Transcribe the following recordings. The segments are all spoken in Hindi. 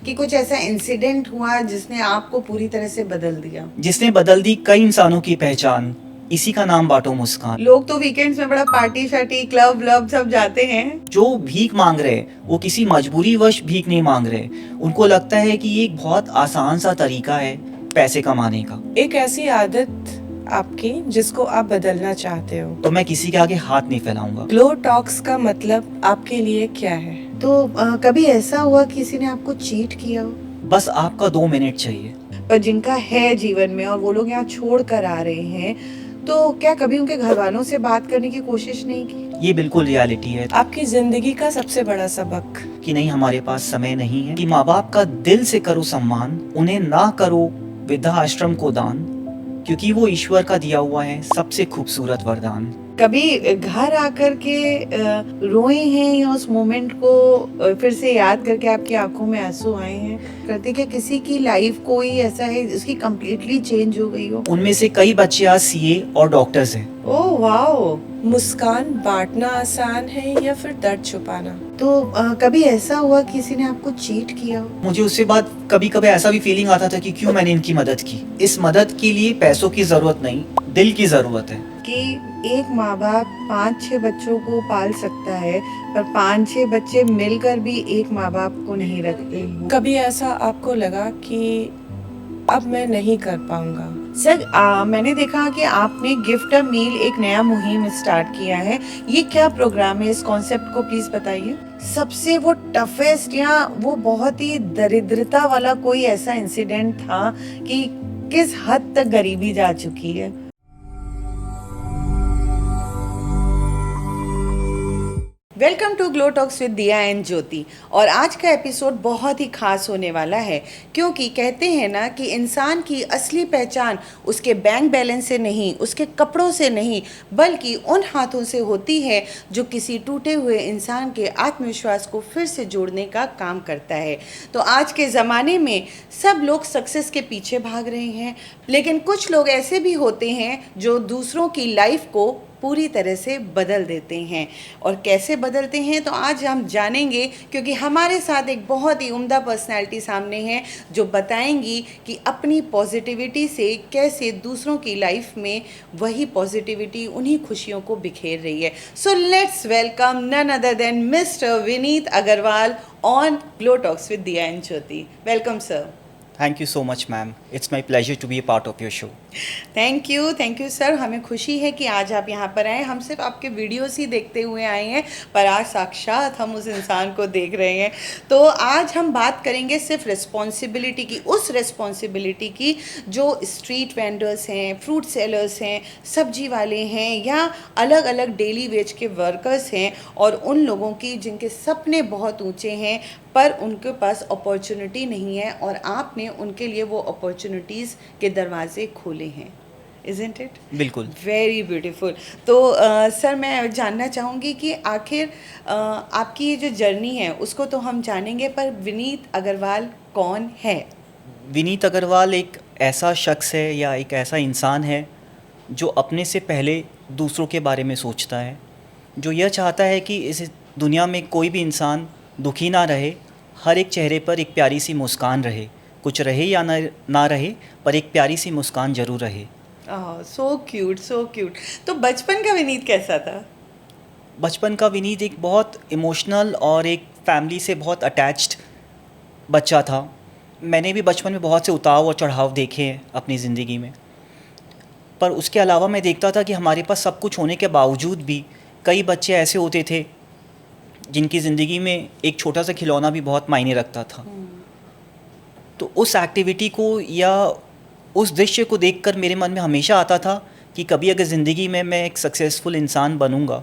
कि कुछ ऐसा इंसिडेंट हुआ जिसने आपको पूरी तरह से बदल दिया? जिसने बदल दी कई इंसानों की पहचान, इसी का नाम बांटो मुस्कान। लोग तो वीकेंड्स में बड़ा पार्टी शार्टी क्लब व्लब सब जाते हैं। जो भीख मांग रहे वो किसी मजबूरीवश भीख नहीं मांग रहे, उनको लगता है कि ये एक बहुत आसान सा तरीका है पैसे कमाने का। एक ऐसी आदत आपकी जिसको आप बदलना चाहते हो, तो मैं किसी के आगे हाथ नहीं फैलाऊंगा। ग्लो टॉक्स का मतलब आपके लिए क्या है? तो कभी ऐसा हुआ किसी ने आपको चीट किया हो? बस आपका 2 मिनट चाहिए। पर जिनका है जीवन में और वो लोग यहाँ छोड़ कर आ रहे हैं, तो क्या कभी उनके घर वालों से बात करने की कोशिश नहीं की? ये बिल्कुल रियलिटी है आपकी जिंदगी का सबसे बड़ा सबक? कि नहीं, हमारे पास समय नहीं है। कि माँ बाप का दिल से करो सम्मान, उन्हें ना करो वृद्धा आश्रम को दान, क्योंकि वो ईश्वर का दिया हुआ है सबसे खूबसूरत वरदान। कभी घर आकर के रोए हैं या उस मोमेंट को फिर से याद करके आपकी आंखों में आंसू आए हैं? करते क्या किसी की लाइफ कोई ऐसा है जिसकी कम्प्लीटली चेंज हो गई हो? उनमें से कई बच्चे आज सीए और डॉक्टर्स हैं। Oh wow! मुस्कान बांटना आसान है या फिर दर्द छुपाना? तो कभी ऐसा हुआ किसी ने आपको चीट किया हो? मुझे उसके बाद कभी कभी ऐसा भी फीलिंग आता था कि क्यों मैंने इनकी मदद की। इस मदद के लिए पैसों की जरूरत नहीं, दिल की जरूरत है। कि एक माँ बाप 5-6 बच्चों को पाल सकता है, पर 5-6 बच्चे मिलकर भी एक माँ बाप को नहीं रखते हैं। कभी ऐसा आपको लगा कि अब मैं नहीं कर पाऊंगा? सर मैंने देखा कि आपने गिफ्ट अ मील एक नया मुहिम स्टार्ट किया है। ये क्या प्रोग्राम है? इस कॉन्सेप्ट को प्लीज बताइए। सबसे वो टफेस्ट या वो बहुत ही दरिद्रता वाला कोई ऐसा इंसिडेंट था कि किस हद तक गरीबी जा चुकी है? Welcome to Glow Talks with Diya and Jyoti. और आज का एपिसोड बहुत ही खास होने वाला है, क्योंकि कहते हैं ना कि इंसान की असली पहचान उसके बैंक बैलेंस से नहीं, उसके कपड़ों से नहीं, बल्कि उन हाथों से होती है जो किसी टूटे हुए इंसान के आत्मविश्वास को फिर से जोड़ने का काम करता है। तो आज के ज़माने में सब लोग सक्सेस के पीछे भाग रहे हैं, लेकिन कुछ लोग ऐसे भी होते हैं जो दूसरों की लाइफ को पूरी तरह से बदल देते हैं। और कैसे बदलते हैं तो आज हम जानेंगे, क्योंकि हमारे साथ एक बहुत ही उम्दा पर्सनैलिटी सामने है जो बताएंगी कि अपनी पॉजिटिविटी से कैसे दूसरों की लाइफ में वही पॉजिटिविटी उन्हीं खुशियों को बिखेर रही है। So let's welcome none other than mister Vineet Agrawal on Glow Talks with Diya and Jyoti. Welcome sir. Thank you so much ma'am, it's my pleasure to be a part of your show. Thank you sir. हमें खुशी है कि आज आप यहाँ पर आए। हम सिर्फ आपके वीडियोस ही देखते हुए आए हैं, पर आज साक्षात हम उस इंसान को देख रहे हैं। तो आज हम बात करेंगे सिर्फ रिस्पॉन्सिबिलिटी की, उस रिस्पॉन्सिबिलिटी की जो स्ट्रीट वेंडर्स हैं, फ्रूट सेलर्स हैं, सब्जी वाले हैं, या अलग अलग डेली वेज के वर्कर्स हैं, और उन लोगों की जिनके सपने बहुत ऊंचे हैं पर उनके पास अपॉर्चुनिटी नहीं है, और आपने उनके लिए वो अपॉर्चुनिटीज़ के दरवाजे खोले हैं। Isn't it? बिल्कुल। Very beautiful. तो सर मैं जानना चाहूँगी कि आखिर आपकी ये जो जर्नी है उसको तो हम जानेंगे, पर विनीत अग्रवाल कौन है? विनीत अग्रवाल एक ऐसा शख्स है या एक ऐसा इंसान है जो अपने से पहले दूसरों के बारे में सोचता है, जो यह चाहता है कि इस दुनिया में कोई भी इंसान दुखी ना रहे, हर एक चेहरे पर एक प्यारी सी मुस्कान रहे, कुछ रहे या ना रहे, पर एक प्यारी सी मुस्कान ज़रूर रहे। So cute, so cute. तो बचपन का विनीत कैसा था? बचपन का विनीत एक बहुत इमोशनल और एक फैमिली से बहुत अटैच्ड बच्चा था। मैंने भी बचपन में बहुत से उतार और चढ़ाव देखे हैं अपनी ज़िंदगी में, पर उसके अलावा मैं देखता था कि हमारे पास सब कुछ होने के बावजूद भी कई बच्चे ऐसे होते थे जिनकी ज़िंदगी में एक छोटा सा खिलौना भी बहुत मायने रखता था। तो उस एक्टिविटी को या उस दृश्य को देखकर मेरे मन में हमेशा आता था कि कभी अगर ज़िंदगी में मैं एक सक्सेसफुल इंसान बनूंगा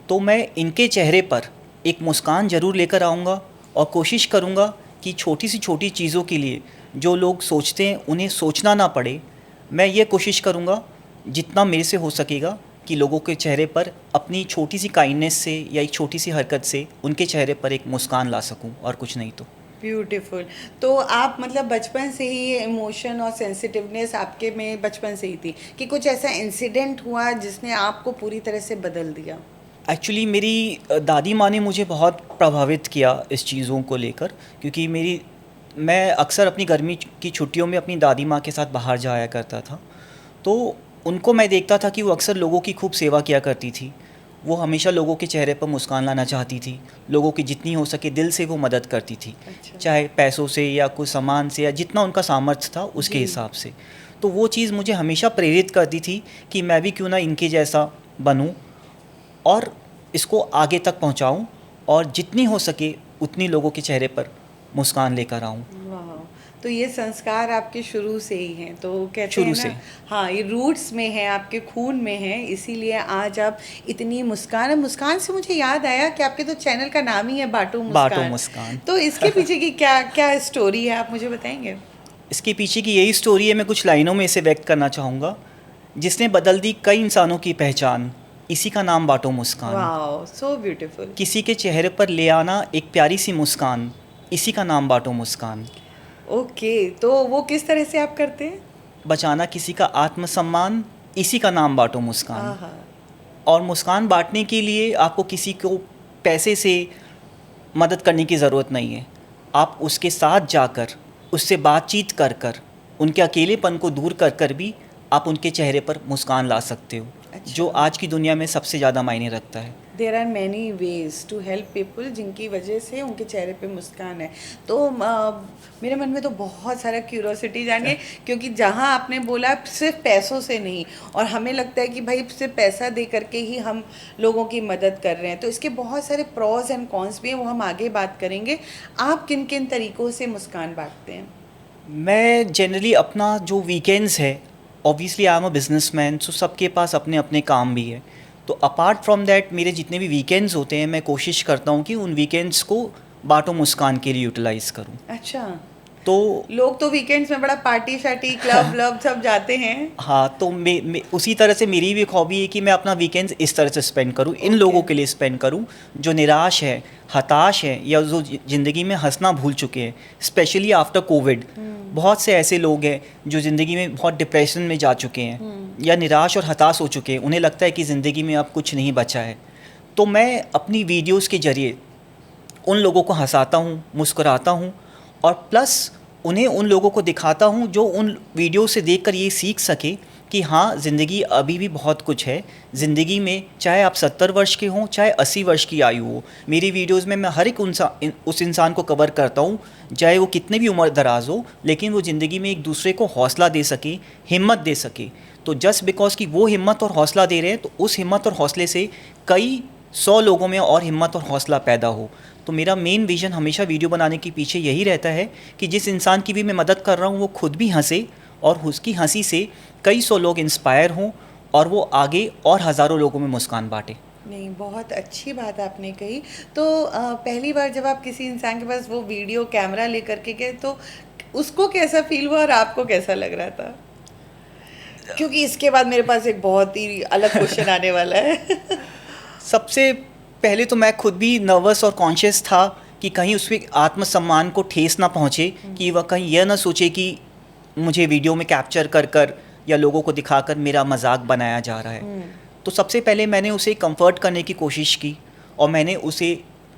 तो मैं इनके चेहरे पर एक मुस्कान ज़रूर लेकर आऊँगा, और कोशिश करूँगा कि छोटी सी छोटी चीज़ों के लिए जो लोग सोचते हैं उन्हें सोचना ना पड़े। मैं ये कोशिश करूँगा जितना मेरे से हो सकेगा कि लोगों के चेहरे पर अपनी छोटी सी काइंडनेस से या एक छोटी सी हरकत से उनके चेहरे पर एक मुस्कान ला सकूं, और कुछ नहीं तो। ब्यूटीफुल। तो आप मतलब बचपन से ही ये इमोशन और सेंसिटिवनेस आपके में बचपन से ही थी, कि कुछ ऐसा इंसिडेंट हुआ जिसने आपको पूरी तरह से बदल दिया? एक्चुअली मेरी दादी माँ ने मुझे बहुत प्रभावित किया इस चीज़ों को लेकर, क्योंकि मेरी मैं अक्सर अपनी गर्मी की छुट्टियों में अपनी दादी माँ के साथ बाहर जाया करता था, तो उनको मैं देखता था कि वो अक्सर लोगों की खूब सेवा किया करती थी। वो हमेशा लोगों के चेहरे पर मुस्कान लाना चाहती थी, लोगों की जितनी हो सके दिल से वो मदद करती थी। अच्छा। चाहे पैसों से या कुछ सामान से या जितना उनका सामर्थ्य था उसके जी। हिसाब से। तो वो चीज़ मुझे हमेशा प्रेरित करती थी कि मैं भी क्यों ना इनके जैसा बनूं और इसको आगे तक पहुंचाऊं और जितनी हो सके उतनी लोगों के चेहरे पर मुस्कान लेकर आऊं। वाह, तो ये संस्कार आपके शुरू से ही हैं, तो कहते शुरू हैं से। ना, हाँ, ये रूट्स में है, आपके खून में है, इसीलिए आज आप इतनी मुस्कान। मुस्कान से मुझे याद आया कि आपके तो चैनल का नाम ही है बाटो बाटो मुस्कान। मुस्कान। तो इसके पीछे की क्या क्या स्टोरी है, आप मुझे बताएंगे? इसके पीछे की यही स्टोरी है, मैं कुछ लाइनों में इसे व्यक्त करना चाहूँगा। जिसने बदल दी कई इंसानों की पहचान, इसी का नाम बाटो मुस्कान। वाह, सो ब्यूटीफुल। किसी के चेहरे पर ले आना एक प्यारी सी मुस्कान, इसी का नाम बाटो मुस्कान। ओके, तो वो किस तरह से आप करते हैं? बचाना किसी का आत्मसम्मान, इसी का नाम बाटो मुस्कान। आहा, और मुस्कान बांटने के लिए आपको किसी को पैसे से मदद करने की ज़रूरत नहीं है। आप उसके साथ जाकर, उससे बातचीत कर कर, उनके अकेलेपन को दूर कर कर भी आप उनके चेहरे पर मुस्कान ला सकते हो। अच्छा। जो आज की दुनिया में सबसे ज़्यादा मायने रखता है। There are many ways to help people, जिनकी वजह से उनके चेहरे पे मुस्कान है। तो मेरे मन में तो बहुत सारा क्यूरोसिटी जानिए, क्योंकि जहाँ आपने बोला सिर्फ पैसों से नहीं, और हमें लगता है कि भाई सिर्फ पैसा दे करके ही हम लोगों की मदद कर रहे हैं, तो इसके बहुत सारे प्रॉज एंड कॉन्स भी हैं, वो हम आगे बात करेंगे। आप किन किन तरीक़ों से मुस्कान बांटते हैं? मैं जनरली अपना जो वीकेंड्स है, obviously I am a businessman, so सबके पास अपने अपने काम भी है। तो अपार्ट फ्रॉम दैट मेरे जितने भी वीकेंड्स होते हैं, मैं कोशिश करता हूँ कि उन वीकेंड्स को बाटो मुस्कान के लिए यूटिलाइज़ करूँ। अच्छा, तो लोग तो वीकेंड्स में बड़ा पार्टी शार्टी, क्लब व्लब सब जाते हैं। हाँ, तो मैं उसी तरह से मेरी भी एक हॉबी है कि मैं अपना वीकेंड्स इस तरह से स्पेंड करूँ, इन लोगों के लिए स्पेंड करूँ जो निराश है, हताश है, या जो ज़िंदगी में हंसना भूल चुके हैं। स्पेशली आफ्टर कोविड बहुत से ऐसे लोग हैं जो ज़िंदगी में बहुत डिप्रेशन में जा चुके हैं या निराश और हताश हो चुके हैं। उन्हें लगता है कि ज़िंदगी में अब कुछ नहीं बचा है। तो मैं अपनी वीडियोज़ के ज़रिए उन लोगों को हंसाता हूँ, मुस्कुराता हूँ, और प्लस उन्हें उन लोगों को दिखाता हूँ जो उन वीडियो से देखकर ये सीख सके कि हाँ, ज़िंदगी अभी भी बहुत कुछ है। ज़िंदगी में चाहे आप 70 वर्ष के हों, चाहे 80 वर्ष की आयु हो, मेरी वीडियोज़ में मैं हर एक उस इंसान को कवर करता हूँ, चाहे वो कितने भी उम्र दराज हो, लेकिन वो ज़िंदगी में एक दूसरे को हौसला दे सके, हिम्मत दे सके। तो जस्ट बिकॉज कि वो हिम्मत और हौसला दे रहे हैं, तो उस हिम्मत और हौसले से कई 100 लोगों में और हिम्मत और हौसला पैदा हो। तो मेरा मेन विज़न हमेशा वीडियो बनाने के पीछे यही रहता है कि जिस इंसान की भी मैं मदद कर रहा हूँ वो खुद भी हंसे, और उसकी हंसी से कई 100 लोग इंस्पायर हों और वो आगे और हज़ारों लोगों में मुस्कान बांटे। नहीं, बहुत अच्छी बात आपने कही। तो पहली बार जब आप किसी इंसान के पास वो वीडियो कैमरा लेकर के गए, तो उसको कैसा फील हुआ और आपको कैसा लग रहा था? क्योंकि इसके बाद मेरे पास एक बहुत ही अलग क्वेश्चन आने वाला है। सबसे पहले तो मैं खुद भी नर्वस और कॉन्शियस था कि कहीं उसके आत्मसम्मान को ठेस ना पहुँचे, कि वह कहीं यह ना सोचे कि मुझे वीडियो में कैप्चर कर कर या लोगों को दिखाकर मेरा मजाक बनाया जा रहा है। तो सबसे पहले मैंने उसे कंफर्ट करने की कोशिश की, और मैंने उसे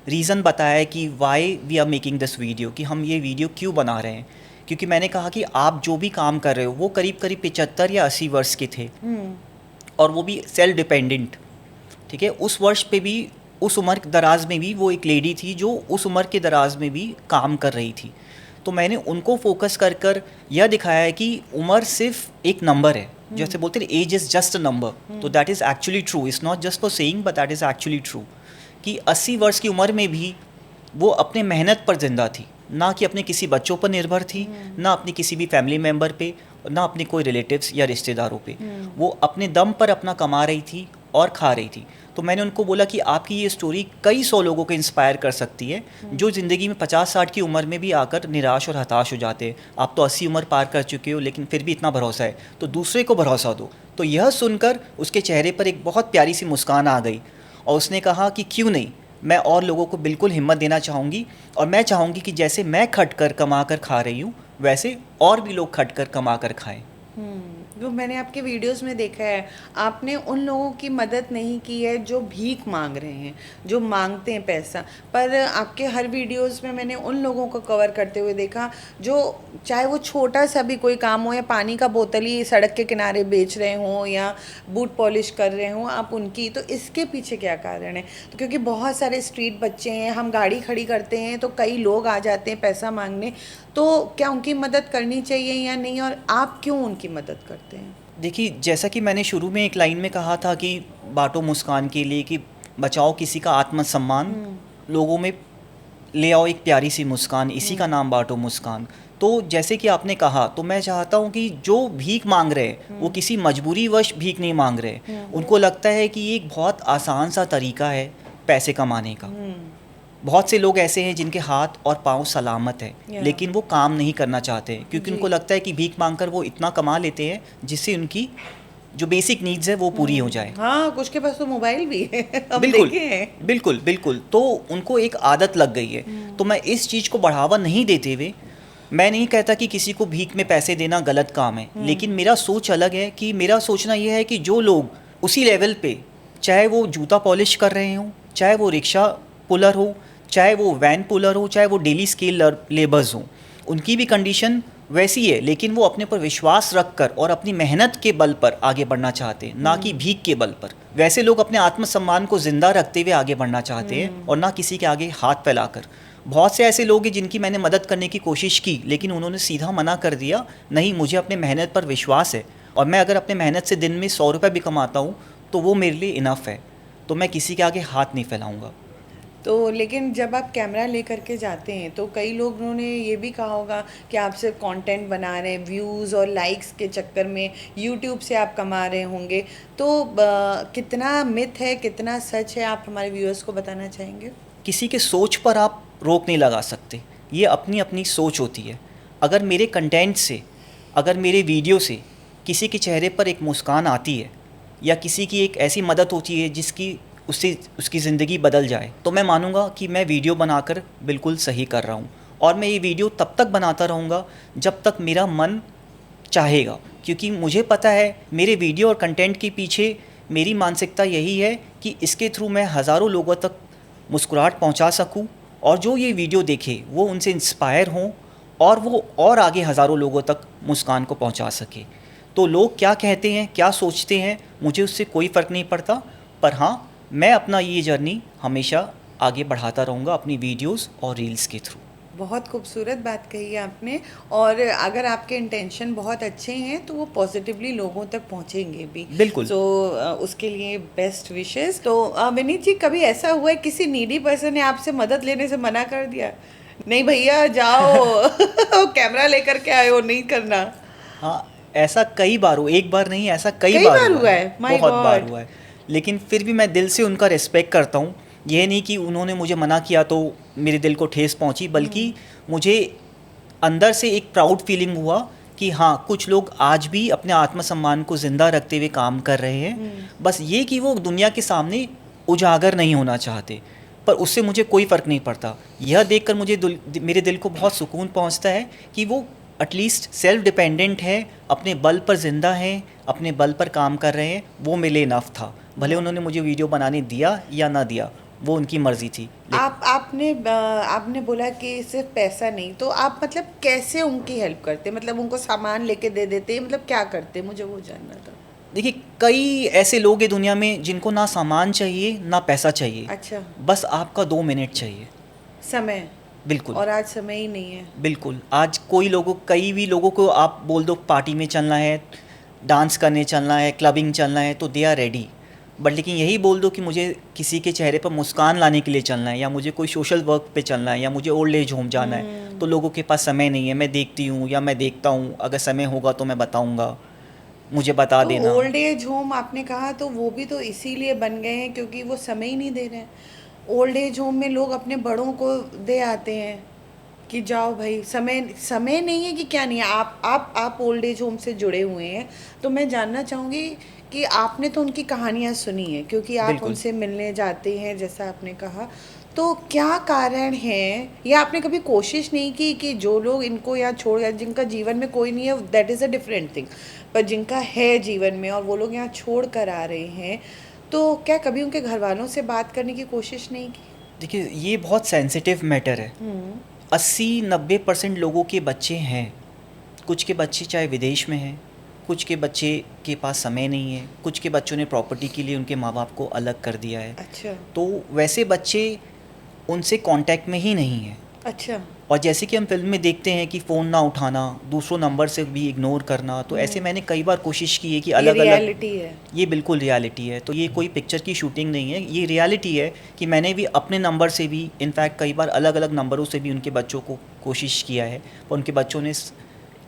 रीज़न बताया कि why we are making this video, कि हम ये वीडियो क्यों बना रहे हैं। क्योंकि मैंने कहा कि आप जो भी काम कर रहे हो वो करीब करीब 75 या 80 वर्ष के थे, और वो भी सेल्फ डिपेंडेंट, ठीक है। उस वर्ष पे भी, उस उम्र के दराज में भी वो एक लेडी थी जो उस उम्र के दराज में भी काम कर रही थी। तो मैंने उनको फोकस कर कर यह दिखाया है कि उम्र सिर्फ एक नंबर है, जैसे बोलते हैं age is just a number. तो that is actually true, it's not just for saying but that is actually true, कि 80 वर्ष की उम्र में भी वो अपने मेहनत पर जिंदा थी, ना कि अपने किसी बच्चों पर निर्भर थी, ना अपने किसी भी फैमिली मेम्बर पे, ना अपने कोई रिलेटिव्स या रिश्तेदारों पे। वो अपने दम पर अपना कमा रही थी और खा रही थी। तो मैंने उनको बोला कि आपकी ये स्टोरी कई 100 लोगों को इंस्पायर कर सकती है जो ज़िंदगी में 50-60 की उम्र में भी आकर निराश और हताश हो जाते हैं। आप तो 80 उम्र पार कर चुके हो, लेकिन फिर भी इतना भरोसा है, तो दूसरे को भरोसा दो। तो यह सुनकर उसके चेहरे पर एक बहुत प्यारी सी मुस्कान आ गई, और उसने कहा कि क्यों नहीं, मैं और लोगों को बिल्कुल हिम्मत देना चाहूँगी, और मैं चाहूँगी कि जैसे मैं खट कर कमा कर खा रही हूँ, वैसे और भी लोग खट कर कमा कर खाएँ। जो मैंने आपके वीडियोस में देखा है, आपने उन लोगों की मदद नहीं की है जो भीख मांग रहे हैं, जो मांगते हैं पैसा। पर आपके हर वीडियोस में मैंने उन लोगों को कवर करते हुए देखा जो, चाहे वो छोटा सा भी कोई काम हो, या पानी का बोतल ही सड़क के किनारे बेच रहे हों या बूट पॉलिश कर रहे हों, आप उनकी, तो इसके पीछे क्या कारण है? तो क्योंकि बहुत सारे स्ट्रीट बच्चे हैं, हम गाड़ी खड़ी करते हैं तो कई लोग आ जाते हैं पैसा मांगने, तो क्या उनकी मदद करनी चाहिए या नहीं, और आप क्यों उनकी मदद करते हैं? देखिए, जैसा कि मैंने शुरू में एक लाइन में कहा था कि बाँटो मुस्कान के लिए, कि बचाओ किसी का आत्मसम्मान, लोगों में ले आओ एक प्यारी सी मुस्कान, इसी का नाम बाँटो मुस्कान। तो जैसे कि आपने कहा, तो मैं चाहता हूँ कि जो भीख मांग रहे हैं वो किसी मजबूरीवश भीख नहीं मांग रहे। उनको लगता है कि ये एक बहुत आसान सा तरीका है पैसे कमाने का। बहुत से लोग ऐसे हैं जिनके हाथ और पाँव सलामत है, लेकिन वो काम नहीं करना चाहते क्योंकि उनको लगता है कि भीख मांगकर वो इतना कमा लेते हैं जिससे उनकी जो बेसिक नीड्स है वो पूरी हो जाए। हाँ, कुछ के पास तो मोबाइल भी है, हम बिल्कुल देखे हैं। बिल्कुल बिल्कुल। तो उनको एक आदत लग गई है। तो मैं इस चीज़ को बढ़ावा नहीं देते हुए, मैं नहीं कहता कि किसी को भीख में पैसे देना गलत काम है, लेकिन मेरा सोच अलग है। कि मेरा सोचना यह है कि जो लोग उसी लेवल पे, चाहे वो जूता पॉलिश कर रहे हों, चाहे वो रिक्शा पुलर हो, चाहे वो वैन पुलर हो, चाहे वो डेली स्केल लेबर्स हों, उनकी भी कंडीशन वैसी है, लेकिन वो अपने पर विश्वास रखकर और अपनी मेहनत के बल पर आगे बढ़ना चाहते हैं, ना कि भीख के बल पर। वैसे लोग अपने आत्मसम्मान को जिंदा रखते हुए आगे बढ़ना चाहते हैं, और ना किसी के आगे हाथ फैलाकर। बहुत से ऐसे लोग हैं जिनकी मैंने मदद करने की कोशिश की, लेकिन उन्होंने सीधा मना कर दिया, नहीं मुझे अपने मेहनत पर विश्वास है, और मैं अगर अपने मेहनत से दिन में 100 रुपये भी कमाता हूँ तो वो मेरे लिए इनफ है, तो मैं किसी के आगे हाथ नहीं फैलाऊँगा। तो लेकिन जब आप कैमरा लेकर के जाते हैं तो कई लोगों ने ये भी कहा होगा कि आप सिर्फ कंटेंट बना रहे हैं, व्यूज़ और लाइक्स के चक्कर में यूट्यूब से आप कमा रहे होंगे, तो कितना मिथ है, कितना सच है, आप हमारे व्यूअर्स को बताना चाहेंगे? किसी के सोच पर आप रोक नहीं लगा सकते, ये अपनी अपनी सोच होती है। अगर मेरे कंटेंट से, अगर मेरे वीडियो से किसी के चेहरे पर एक मुस्कान आती है, या किसी की एक ऐसी मदद होती है जिसकी उससे उसकी ज़िंदगी बदल जाए, तो मैं मानूंगा कि मैं वीडियो बनाकर बिल्कुल सही कर रहा हूँ। और मैं ये वीडियो तब तक बनाता रहूँगा जब तक मेरा मन चाहेगा, क्योंकि मुझे पता है मेरे वीडियो और कंटेंट के पीछे मेरी मानसिकता यही है कि इसके थ्रू मैं हज़ारों लोगों तक मुस्कुराहट पहुँचा सकूँ, और जो ये वीडियो देखे वो उनसे इंस्पायर हों, और वो और आगे हज़ारों लोगों तक मुस्कान को पहुँचा सके। तो लोग क्या कहते हैं, क्या सोचते हैं, मुझे उससे कोई फ़र्क नहीं पड़ता। पर हाँ, मैं अपना ये जर्नी हमेशा आगे बढ़ाता रहूँगा अपनी वीडियोस और रील्स के थ्रू। बहुत खूबसूरत बात कही है आपने, और अगर आपके इंटेंशन बहुत अच्छे हैं तो वो पॉजिटिवली लोगों तक पहुंचेंगे भी। बिल्कुल। तो उसके लिए बेस्ट विशेस। तो विनीत जी, कभी ऐसा हुआ है किसी नीडी पर्सन ने आपसे मदद लेने से मना कर दिया, नहीं भैया जाओ कैमरा लेकर के आए हो, नहीं करना? हाँ, ऐसा कई बार हुआ, एक बार नहीं, ऐसा कई बार बार हुआ है। My बहुत बार God। हुआ है। लेकिन फिर भी मैं दिल से उनका रिस्पेक्ट करता हूँ। यह नहीं कि उन्होंने मुझे मना किया तो मेरे दिल को ठेस पहुँची, बल्कि मुझे अंदर से एक प्राउड फीलिंग हुआ कि हाँ, कुछ लोग आज भी अपने आत्मसम्मान को ज़िंदा रखते हुए काम कर रहे हैं। बस ये कि वो दुनिया के सामने उजागर नहीं होना चाहते, पर उससे मुझे कोई फ़र्क नहीं पड़ता। यह देखकर मुझे मेरे दिल को बहुत सुकून पहुंचता है कि वो एटलीस्ट सेल्फ डिपेंडेंट है, अपने बल पर ज़िंदा हैं, अपने बल पर काम कर रहे हैं। वो मेरे इनफ था। भले उन्होंने मुझे वीडियो बनाने दिया या ना दिया, वो उनकी मर्ज़ी थी। आपने बोला कि सिर्फ पैसा नहीं, तो आप मतलब कैसे उनकी हेल्प करते, मतलब उनको सामान लेके दे देते, मतलब क्या करते, मुझे वो जानना था। देखिए, कई ऐसे लोग हैं दुनिया में जिनको ना सामान चाहिए ना पैसा चाहिए। अच्छा। बस आपका 2 मिनट चाहिए, समय। बिल्कुल। और आज समय ही नहीं है। बिल्कुल। आज कई भी लोगों को आप बोल दो पार्टी में चलना है, डांस करने चलना है, क्लबिंग चलना है, तो दे आर रेडी। बट लेकिन यही बोल दो कि मुझे किसी के चेहरे पर मुस्कान लाने के लिए चलना है, या मुझे कोई सोशल वर्क पे चलना है, या मुझे ओल्ड एज होम जाना है, तो लोगों के पास समय नहीं है। मैं देखती हूँ या मैं देखता हूँ, अगर समय होगा तो मैं बताऊँगा, मुझे बता देना। ओल्ड एज होम आपने कहा, तो वो भी तो इसीलिए बन गए हैं क्योंकि वो समय ही नहीं दे रहे हैं। ओल्ड एज होम में लोग अपने बड़ों को दे आते हैं कि जाओ भाई, समय नहीं है कि क्या नहीं है। आप ओल्ड एज होम से जुड़े हुए हैं, तो मैं जानना चाहूँगी कि आपने तो उनकी कहानियाँ सुनी है क्योंकि आप बिल्कुल। उनसे मिलने जाते हैं, जैसा आपने कहा। तो क्या कारण है, या आपने कभी कोशिश नहीं की कि जो लोग इनको यहाँ छोड़ गए, जिनका जीवन में कोई नहीं है, that is a different thing, पर जिनका है जीवन में और वो लोग यहाँ छोड़ कर आ रहे हैं, तो क्या कभी उनके घर वालों से बात करने की कोशिश नहीं की? देखिए, ये बहुत सेंसिटिव मैटर है। 80-90% लोगों के बच्चे हैं। कुछ के बच्चे चाहे विदेश में हैं, कुछ के बच्चे के पास समय नहीं है, कुछ के बच्चों ने प्रॉपर्टी के लिए उनके माँ बाप को अलग कर दिया है। अच्छा। तो वैसे बच्चे उनसे कांटेक्ट में ही नहीं है। अच्छा। और जैसे कि हम फिल्म में देखते हैं कि फ़ोन ना उठाना, दूसरों नंबर से भी इग्नोर करना, तो ऐसे मैंने कई बार कोशिश की है कि ये अलग अलग। रियलिटी है। ये बिल्कुल रियलिटी है। तो ये कोई पिक्चर की शूटिंग नहीं है, ये रियलिटी है कि मैंने भी अपने नंबर से भी, इनफैक्ट कई बार अलग अलग नंबरों से भी उनके बच्चों को कोशिश किया है, और उनके बच्चों ने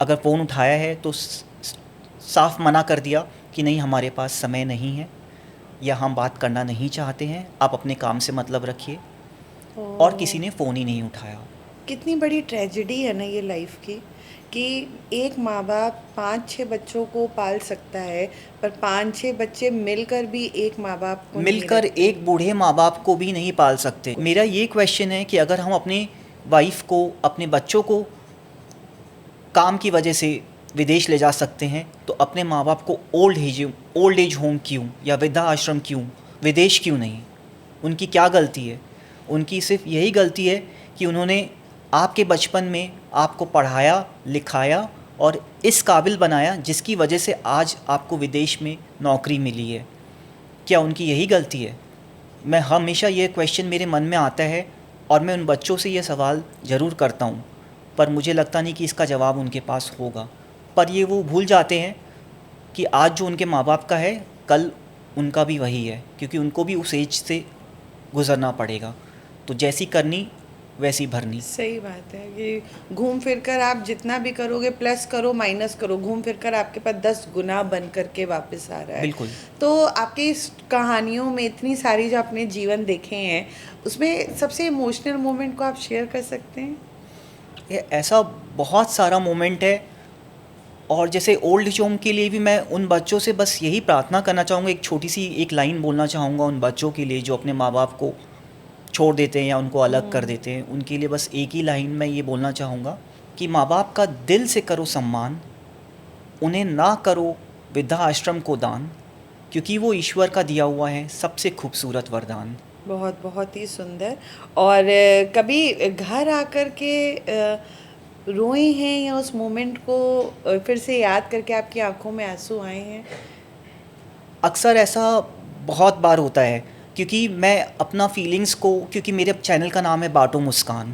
अगर फ़ोन उठाया है तो साफ मना कर दिया कि नहीं, हमारे पास समय नहीं है, या हम बात करना नहीं चाहते हैं, आप अपने काम से मतलब रखिए। और किसी ने फ़ोन ही नहीं उठाया। कितनी बड़ी ट्रेजेडी है ना ये लाइफ की, कि एक माँ बाप 5-6 बच्चों को पाल सकता है, पर 5-6 बच्चे मिलकर भी एक माँ बाप को नहीं मिलकर रखते। एक बूढ़े माँ बाप को भी नहीं पाल सकते। मेरा ये क्वेश्चन है कि अगर हम अपने वाइफ को, अपने बच्चों को काम की वजह से विदेश ले जा सकते हैं, तो अपने माँ बाप को ओल्ड एज होम क्यों, या वृद्धा आश्रम क्यों, विदेश क्यों नहीं? उनकी क्या गलती है? उनकी सिर्फ यही गलती है कि उन्होंने आपके बचपन में आपको पढ़ाया, लिखाया और इस काबिल बनाया जिसकी वजह से आज आपको विदेश में नौकरी मिली है। क्या उनकी यही गलती है? मैं हमेशा ये क्वेश्चन मेरे मन में आता है, और मैं उन बच्चों से ये सवाल ज़रूर करता हूँ, पर मुझे लगता नहीं कि इसका जवाब उनके पास होगा। पर ये वो भूल जाते हैं कि आज जो उनके माँ बाप का है, कल उनका भी वही है, क्योंकि उनको भी उस एज से गुज़रना पड़ेगा। तो जैसी करनी वैसी भरनी। सही बात है कि घूम फिर कर आप जितना भी करोगे, प्लस करो माइनस करो, घूम फिर कर आपके पास 10 गुना बन करके वापस आ रहा है। बिल्कुल। तो आपकी इस कहानियों में इतनी सारी जो आपने जीवन देखे हैं, उसमें सबसे इमोशनल मोमेंट को आप शेयर कर सकते हैं? ये ऐसा बहुत सारा मोमेंट है, और जैसे ओल्ड एज होम के लिए भी मैं उन बच्चों से बस यही प्रार्थना करना चाहूँगा, एक छोटी सी एक लाइन बोलना चाहूँगा उन बच्चों के लिए जो अपने माँ बाप को छोड़ देते हैं या उनको अलग कर देते हैं। उनके लिए बस एक ही लाइन मैं ये बोलना चाहूँगा कि माँ बाप का दिल से करो सम्मान, उन्हें ना करो वृद्धा आश्रम को दान, क्योंकि वो ईश्वर का दिया हुआ है सबसे खूबसूरत वरदान। बहुत बहुत ही सुंदर। और कभी घर आकर के रोए हैं, या उस मोमेंट को फिर से याद करके आपकी आंखों में आंसू आए हैं? अक्सर ऐसा बहुत बार होता है, क्योंकि मैं अपना फीलिंग्स को, क्योंकि मेरे चैनल का नाम है बाटो मुस्कान,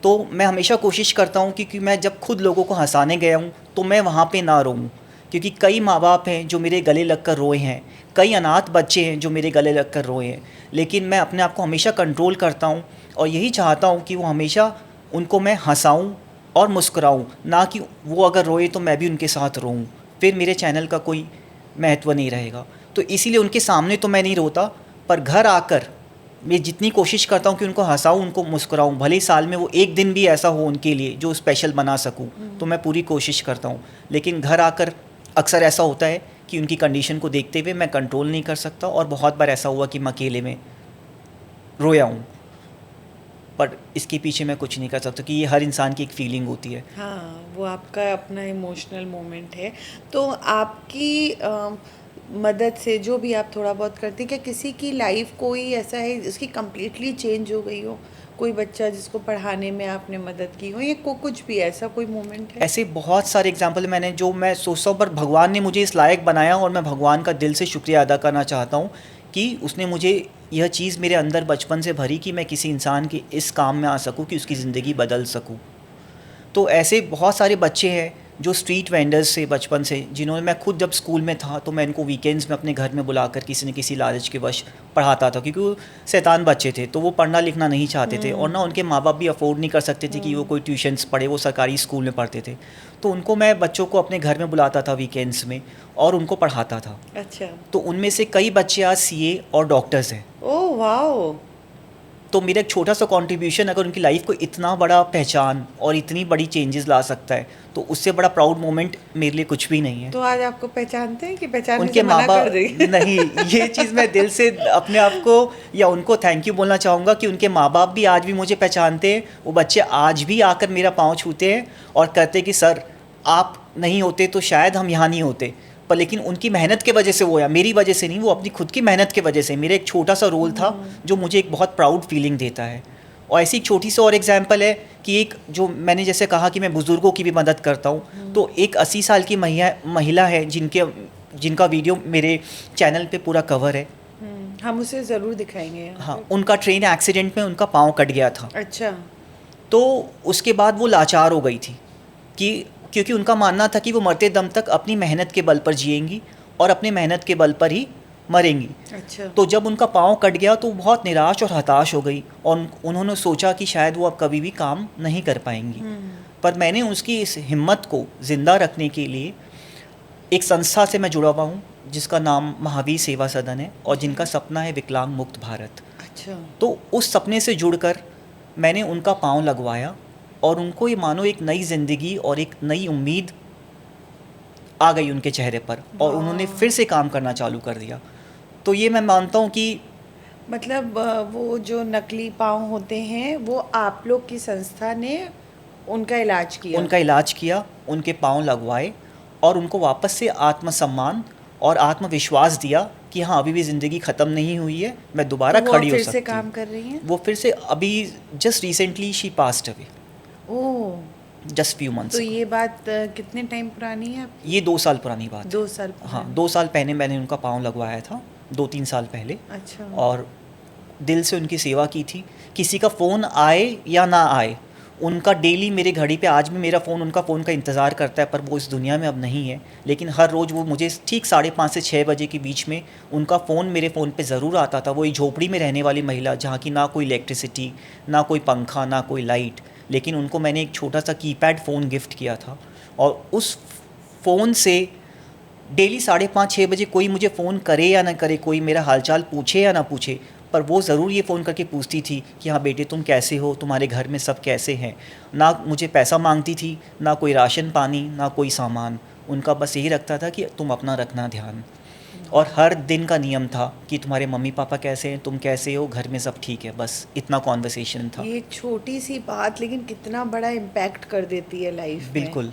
तो मैं हमेशा कोशिश करता हूँ कि मैं जब खुद लोगों को हंसाने गया हूँ तो मैं वहाँ पे ना रोऊँ, क्योंकि कई माँ बाप हैं जो मेरे गले लगकर रोए हैं, कई अनाथ बच्चे हैं जो मेरे गले लगकर रोए हैं, लेकिन मैं अपने आप को हमेशा कंट्रोल करता हूँ और यही चाहता हूँ कि वो हमेशा उनको मैं हंसाऊँ और मुस्कुराऊँ, ना कि वो अगर रोए तो मैं भी उनके साथ रोऊँ, फिर मेरे चैनल का कोई महत्व नहीं रहेगा। तो इसीलिए उनके सामने तो मैं नहीं रोता, पर घर आकर मैं जितनी कोशिश करता हूँ कि उनको हंसाऊँ, उनको मुस्कुराऊँ, भले ही साल में वो एक दिन भी ऐसा हो उनके लिए जो स्पेशल बना सकूँ, तो मैं पूरी कोशिश करता हूँ। लेकिन घर आकर अक्सर ऐसा होता है कि उनकी कंडीशन को देखते हुए मैं कंट्रोल नहीं कर सकता, और बहुत बार ऐसा हुआ कि मैं अकेले में रोया हूँ, पर इसके पीछे मैं कुछ नहीं कर सकता कि ये हर इंसान की एक फीलिंग होती है। हाँ, वो आपका अपना इमोशनल मोमेंट है। तो आपकी मदद से जो भी आप थोड़ा बहुत करते हैं, क्या किसी की लाइफ कोई ऐसा है जिसकी कम्प्लीटली चेंज हो गई हो? कोई बच्चा जिसको पढ़ाने में आपने मदद की हो, या कुछ भी ऐसा कोई मोमेंट है? ऐसे बहुत सारे एग्जाम्पल मैंने, जो मैं सोचता हूँ, पर भगवान ने मुझे इस लायक बनाया, और मैं भगवान का दिल से शुक्रिया अदा करना चाहता हूँ कि उसने मुझे यह चीज़ मेरे अंदर बचपन से भरी कि मैं किसी इंसान के इस काम में आ सकूँ कि उसकी ज़िंदगी बदल सकूँ। तो ऐसे बहुत सारे बच्चे हैं जो स्ट्रीट वेंडर्स से बचपन से, जिन्होंने, मैं खुद जब स्कूल में था तो मैं इनको वीकेंड्स में अपने घर में बुलाकर किसी न किसी लालच के वश पढ़ाता था, क्योंकि वो शैतान बच्चे थे, तो वो पढ़ना लिखना नहीं चाहते थे, और ना उनके माँ बाप भी अफोर्ड नहीं कर सकते थे कि वो कोई ट्यूशन्स पढ़े, वो सरकारी स्कूल में पढ़ते थे। तो उनको मैं बच्चों को अपने घर में बुलाता था वीकेंड्स में और उनको पढ़ाता था। अच्छा। तो उनमें से कई बच्चे आज CA और डॉक्टर्स हैं। Oh wow. तो मेरा एक छोटा सा कंट्रीब्यूशन अगर उनकी लाइफ को इतना बड़ा पहचान और इतनी बड़ी चेंजेस ला सकता है, तो उससे बड़ा प्राउड मोमेंट मेरे लिए कुछ भी नहीं है। तो आज आपको पहचानते हैं कि पहचानने उनके से माँ मना बाप कर देंगे? नहीं, ये चीज़ मैं दिल से अपने आप को या उनको थैंक यू बोलना चाहूँगा कि उनके माँ बाप भी आज भी मुझे पहचानते हैं। वो बच्चे आज भी आकर मेरा पाँव छूते हैं और कहते कि सर आप नहीं होते तो शायद हम यहाँ नहीं होते, पर लेकिन उनकी मेहनत के वजह से वो, या मेरी वजह से नहीं, वो अपनी खुद की मेहनत के वजह से, मेरा एक छोटा सा रोल था जो मुझे एक बहुत प्राउड फीलिंग देता है। और ऐसी एक छोटी सी और एग्जांपल है कि एक जो मैंने जैसे कहा कि मैं बुज़ुर्गों की भी मदद करता हूँ, तो एक 80 साल की महिला है जिनका वीडियो मेरे चैनल पे पूरा कवर है। हम उसे ज़रूर दिखाएंगे यहाँ हाँ, पे। उनका ट्रेन एक्सीडेंट में उनका पाँव कट गया था। अच्छा। तो उसके बाद वो लाचार हो गई थी कि क्योंकि उनका मानना था कि वो मरते दम तक अपनी मेहनत के बल पर जिएंगी और अपनी मेहनत के बल पर ही मरेंगी। अच्छा। तो जब उनका पाँव कट गया तो वो बहुत निराश और हताश हो गई और उन्होंने सोचा कि शायद वो अब कभी भी काम नहीं कर पाएंगी। पर मैंने उसकी इस हिम्मत को ज़िंदा रखने के लिए एक संस्था से मैं जुड़ा हुआ हूँ जिसका नाम महावीर सेवा सदन है और जिनका सपना है विकलांग मुक्त भारत। अच्छा। तो उस सपने से जुड़कर मैंने उनका पाँव लगवाया और उनको ये मानो एक नई ज़िंदगी और एक नई उम्मीद आ गई उनके चेहरे पर और उन्होंने फिर से काम करना चालू कर दिया। तो ये मैं मानता हूँ कि मतलब वो जो नकली पाँव होते हैं वो आप लोग की संस्था ने उनका इलाज किया? उनके पाँव लगवाए और उनको वापस से आत्मसम्मान और आत्मविश्वास दिया कि हाँ अभी भी ज़िंदगी ख़त्म नहीं हुई है, मैं दोबारा तो खड़ी हो फिर सकती से हूँ। काम कर रही हैं? वो फिर से अभी just recently she passed away, oh. Just few months. तो ये बात कितने टाइम पुरानी है आपकी? ये 2 साल पुरानी बात है। 2 साल हाँ, पुरानी। 2 साल पहले मैंने उनका पाँव लगवाया था, 2-3 साल पहले। अच्छा। और दिल से उनकी सेवा की थी। किसी का फ़ोन आए या ना आए, उनका डेली मेरे घड़ी पे आज भी मेरा फ़ोन उनका फ़ोन का इंतज़ार करता है, पर वो इस दुनिया में अब नहीं है। लेकिन हर रोज़ वो मुझे ठीक 5:30 से 6 बजे के बीच में उनका फ़ोन मेरे फ़ोन पे ज़रूर आता था। वो एक झोपड़ी में रहने वाली महिला जहाँ की ना कोई इलेक्ट्रिसिटी, ना कोई पंखा, ना कोई लाइट, लेकिन उनको मैंने एक छोटा सा कीपैड फ़ोन गिफ्ट किया था और उस फ़ोन से डेली 5:30-6 बजे कोई मुझे फ़ोन करे या ना करे, कोई मेरा हालचाल पूछे या ना पूछे, पर वो ज़रूर ये फ़ोन करके पूछती थी कि हाँ बेटे तुम कैसे हो, तुम्हारे घर में सब कैसे हैं। ना मुझे पैसा मांगती थी, ना कोई राशन पानी, ना कोई सामान। उनका बस यही रखता था कि तुम अपना रखना ध्यान। और हर दिन का नियम था कि तुम्हारे मम्मी पापा कैसे हैं, तुम कैसे हो, घर में सब ठीक है, बस इतना कॉन्वर्सेशन था। ये एक छोटी सी बात लेकिन कितना बड़ा इम्पैक्ट कर देती है लाइफ में। बिल्कुल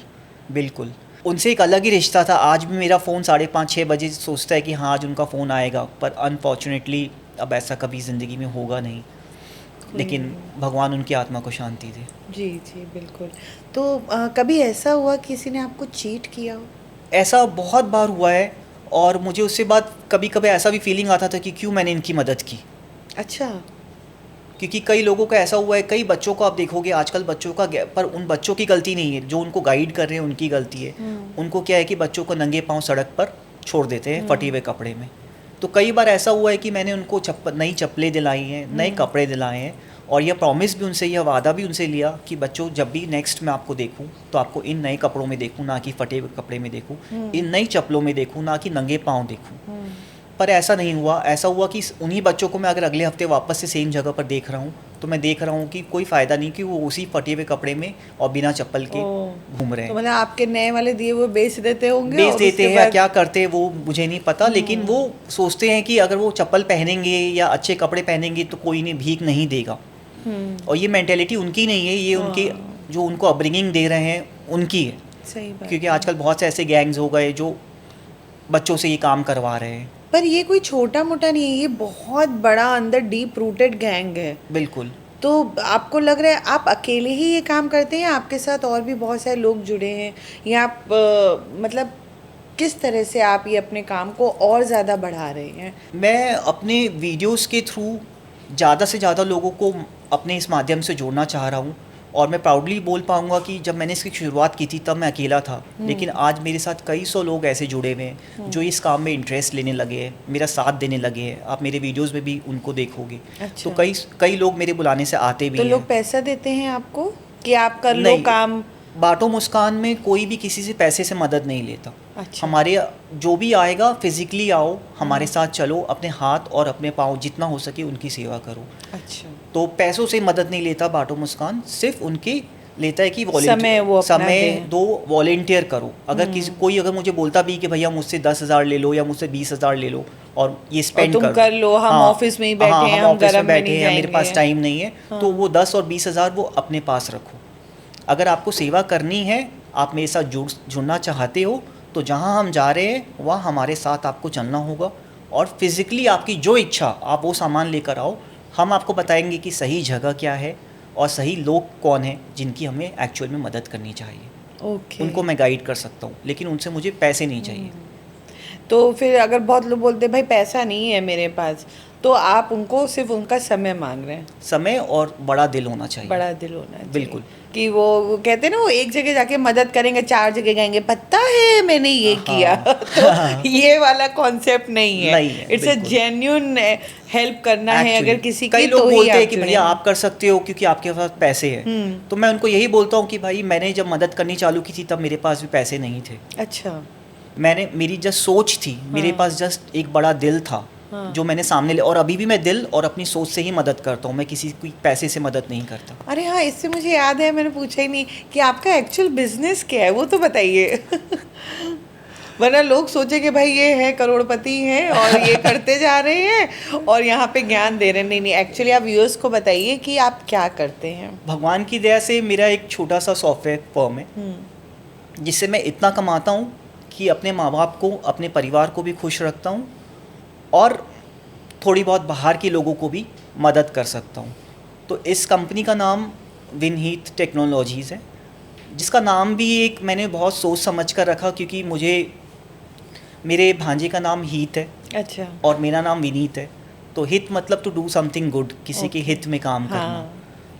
बिल्कुल, उनसे एक अलग ही रिश्ता था। आज भी मेरा फ़ोन 5:30-6 बजे सोचता है कि हाँ आज उनका फ़ोन आएगा, पर अनफॉर्चुनेटली अब ऐसा कभी ज़िंदगी में होगा नहीं। लेकिन भगवान उनकी आत्मा को शांति दे। जी जी बिल्कुल। तो कभी ऐसा हुआ किसी ने आपको चीट किया हो? ऐसा बहुत बार हुआ है और मुझे उससे बाद कभी कभी ऐसा भी फीलिंग आता था कि क्यों मैंने इनकी मदद की। अच्छा। क्योंकि कई लोगों का ऐसा हुआ है, कई बच्चों को आप देखोगे आजकल बच्चों का, पर उन बच्चों की गलती नहीं है, जो उनको गाइड कर रहे हैं उनकी गलती है। उनको क्या है कि बच्चों को नंगे पांव सड़क पर छोड़ देते हैं फटे हुए कपड़े में। तो कई बार ऐसा हुआ है कि मैंने उनको नई चप्पलें दिलाई हैं, नए कपड़े दिलाए हैं और यह प्रॉमिस भी उनसे, यह वादा भी उनसे लिया कि बच्चों जब भी नेक्स्ट मैं आपको देखूं तो आपको इन नए कपड़ों में देखूं, ना कि फटे हुए कपड़े में देखूं, इन नई चप्पलों में देखूं, ना कि नंगे पाँव देखूं। पर ऐसा नहीं हुआ। ऐसा हुआ कि उन्हीं बच्चों को मैं अगर अगले हफ्ते वापस से सेम जगह पर देख रहा हूँ तो मैं देख रहा हूँ कि कोई फ़ायदा नहीं कि वो उसी फटे हुए कपड़े में और बिना चप्पल के घूम रहे हैं। तो मतलब आपके नए वाले दिए हुए बेच देते होंगे? बेच और देते उसके हैं या बाद- क्या करते हैं वो मुझे नहीं पता, लेकिन वो सोचते हैं कि अगर वो चप्पल पहनेंगे या अच्छे कपड़े पहनेंगे तो कोई नहीं भीख नहीं देगा। और ये मेंटेलिटी उनकी नहीं है, ये उनके जो उनको अपब्रिंगिंग दे रहे हैं उनकी है। सही बात। क्योंकि आजकल बहुत से ऐसे गैंग्स हो गए जो बच्चों से ये काम करवा रहे हैं। पर ये कोई छोटा मोटा नहीं है, ये बहुत बड़ा अंदर डीप रूटेड गैंग है। बिल्कुल। तो आपको लग रहा है आप अकेले ही ये काम करते हैं या आपके साथ और भी बहुत सारे लोग जुड़े हैं, या आप मतलब किस तरह से आप ये अपने काम को और ज़्यादा बढ़ा रहे हैं? मैं अपने वीडियोस के थ्रू ज़्यादा से ज़्यादा लोगों को अपने इस माध्यम से जोड़ना चाह रहा हूँ और मैं प्राउडली बोल पाऊँगा कि जब मैंने इसकी शुरुआत की थी तब मैं अकेला था, लेकिन आज मेरे साथ कई सौ लोग ऐसे जुड़े हुए हैं जो इस काम में इंटरेस्ट लेने लगे हैं, मेरा साथ देने लगे हैं। आप मेरे वीडियोस में भी उनको देखोगे। अच्छा। तो कई लोग मेरे बुलाने से आते भी तो हैं। लोग पैसा देते हैं आपको कि आप कर लो नहीं। काम? बाटो मुस्कान में कोई भी किसी से पैसे से मदद नहीं लेता। अच्छा। हमारे जो भी आएगा फिजिकली आओ, हमारे साथ चलो, अपने हाथ और अपने पाँव जितना हो सके उनकी सेवा करो। अच्छा। तो पैसों से मदद नहीं लेता बाटो मुस्कान, सिर्फ उनकी लेता है कि समय वो अपना समय दें। दो, वॉलेंटियर करो। अगर किसी कोई अगर मुझे बोलता भी कि भैया मुझसे 10,000 ले लो या मुझसे 20,000 ले लो और ये स्पेंड तुम कर लो, हम ऑफिस में ही बैठे हैं, हम ऑफिस गरम में में बैठे नहीं हैं, मेरे पास जाएंगे। टाइम नहीं है, तो वो 10 और 20,000 वो अपने पास रखो। अगर आपको सेवा करनी है, आप मेरे साथ जुड़ना चाहते हो, तो जहाँ हम जा रहे हैं वहाँ हमारे साथ आपको चलना होगा और फिज़िकली आपकी जो इच्छा आप वो सामान लेकर आओ। हम आपको बताएंगे कि सही जगह क्या है और सही लोग कौन हैं जिनकी हमें एक्चुअल में मदद करनी चाहिए। ओके। उनको मैं गाइड कर सकता हूँ, लेकिन उनसे मुझे पैसे नहीं चाहिए। तो फिर अगर बहुत लोग बोलते हैं भाई पैसा नहीं है मेरे पास, तो आप उनको सिर्फ उनका समय मांग रहे हैं। समय और बड़ा दिल होना चाहिए। बड़ा दिल होना चाहिए। बिल्कुल। कि वो कहते हैं ना, वो एक जगह जाके मदद करेंगे, 4 जगह गएंगे, पता है मैंने ये किया। तो ये वाला कॉन्सेप्ट नहीं है। नहीं है, इट्स अ बिल्कुल। जेन्युइन हेल्प करना है Actually, अगर किसी कई की, लोग तो ही बोलते हैं आप कि जुड़ें। भैया आप कर सकते हो क्योंकि आपके पास पैसे हैं। तो मैं उनको यही बोलता हूँ कि भाई मैंने जब मदद करनी चालू की थी तब मेरे पास भी पैसे नहीं थे। अच्छा। मेरी जस्ट सोच थी, मेरे पास जस्ट एक बड़ा दिल था जो मैंने सामने ले, और अभी भी मैं दिल और अपनी सोच से ही मदद करता हूँ, मैं किसी की पैसे से मदद नहीं करता। अरे हाँ, इससे मुझे याद है, मैंने पूछा ही नहीं कि आपका एक्चुअल बिजनेस क्या है, वो तो बताइए। वरना लोग सोचे कि भाई ये है करोड़पति हैं और ये करते जा रहे हैं और यहाँ पे ज्ञान दे रहे हैं। नहीं नहीं, एक्चुअली आप व्यूअर्स को बताइए कि आप क्या करते हैं। भगवान की दया से मेरा एक छोटा सा सॉफ्टवेयर फर्म है जिससे मैं इतना कमाता हूँ कि अपने माँ बाप को, अपने परिवार को भी खुश रखता हूँ और थोड़ी बहुत बाहर के लोगों को भी मदद कर सकता हूँ। तो इस कंपनी का नाम विनहीत टेक्नोलॉजीज़ है, जिसका नाम भी एक मैंने बहुत सोच समझ कर रखा क्योंकि मुझे, मेरे भांजे का नाम हीत है अच्छा। और मेरा नाम विनीत है। तो हित मतलब टू डू समथिंग गुड, किसी के हित में काम करना। हाँ।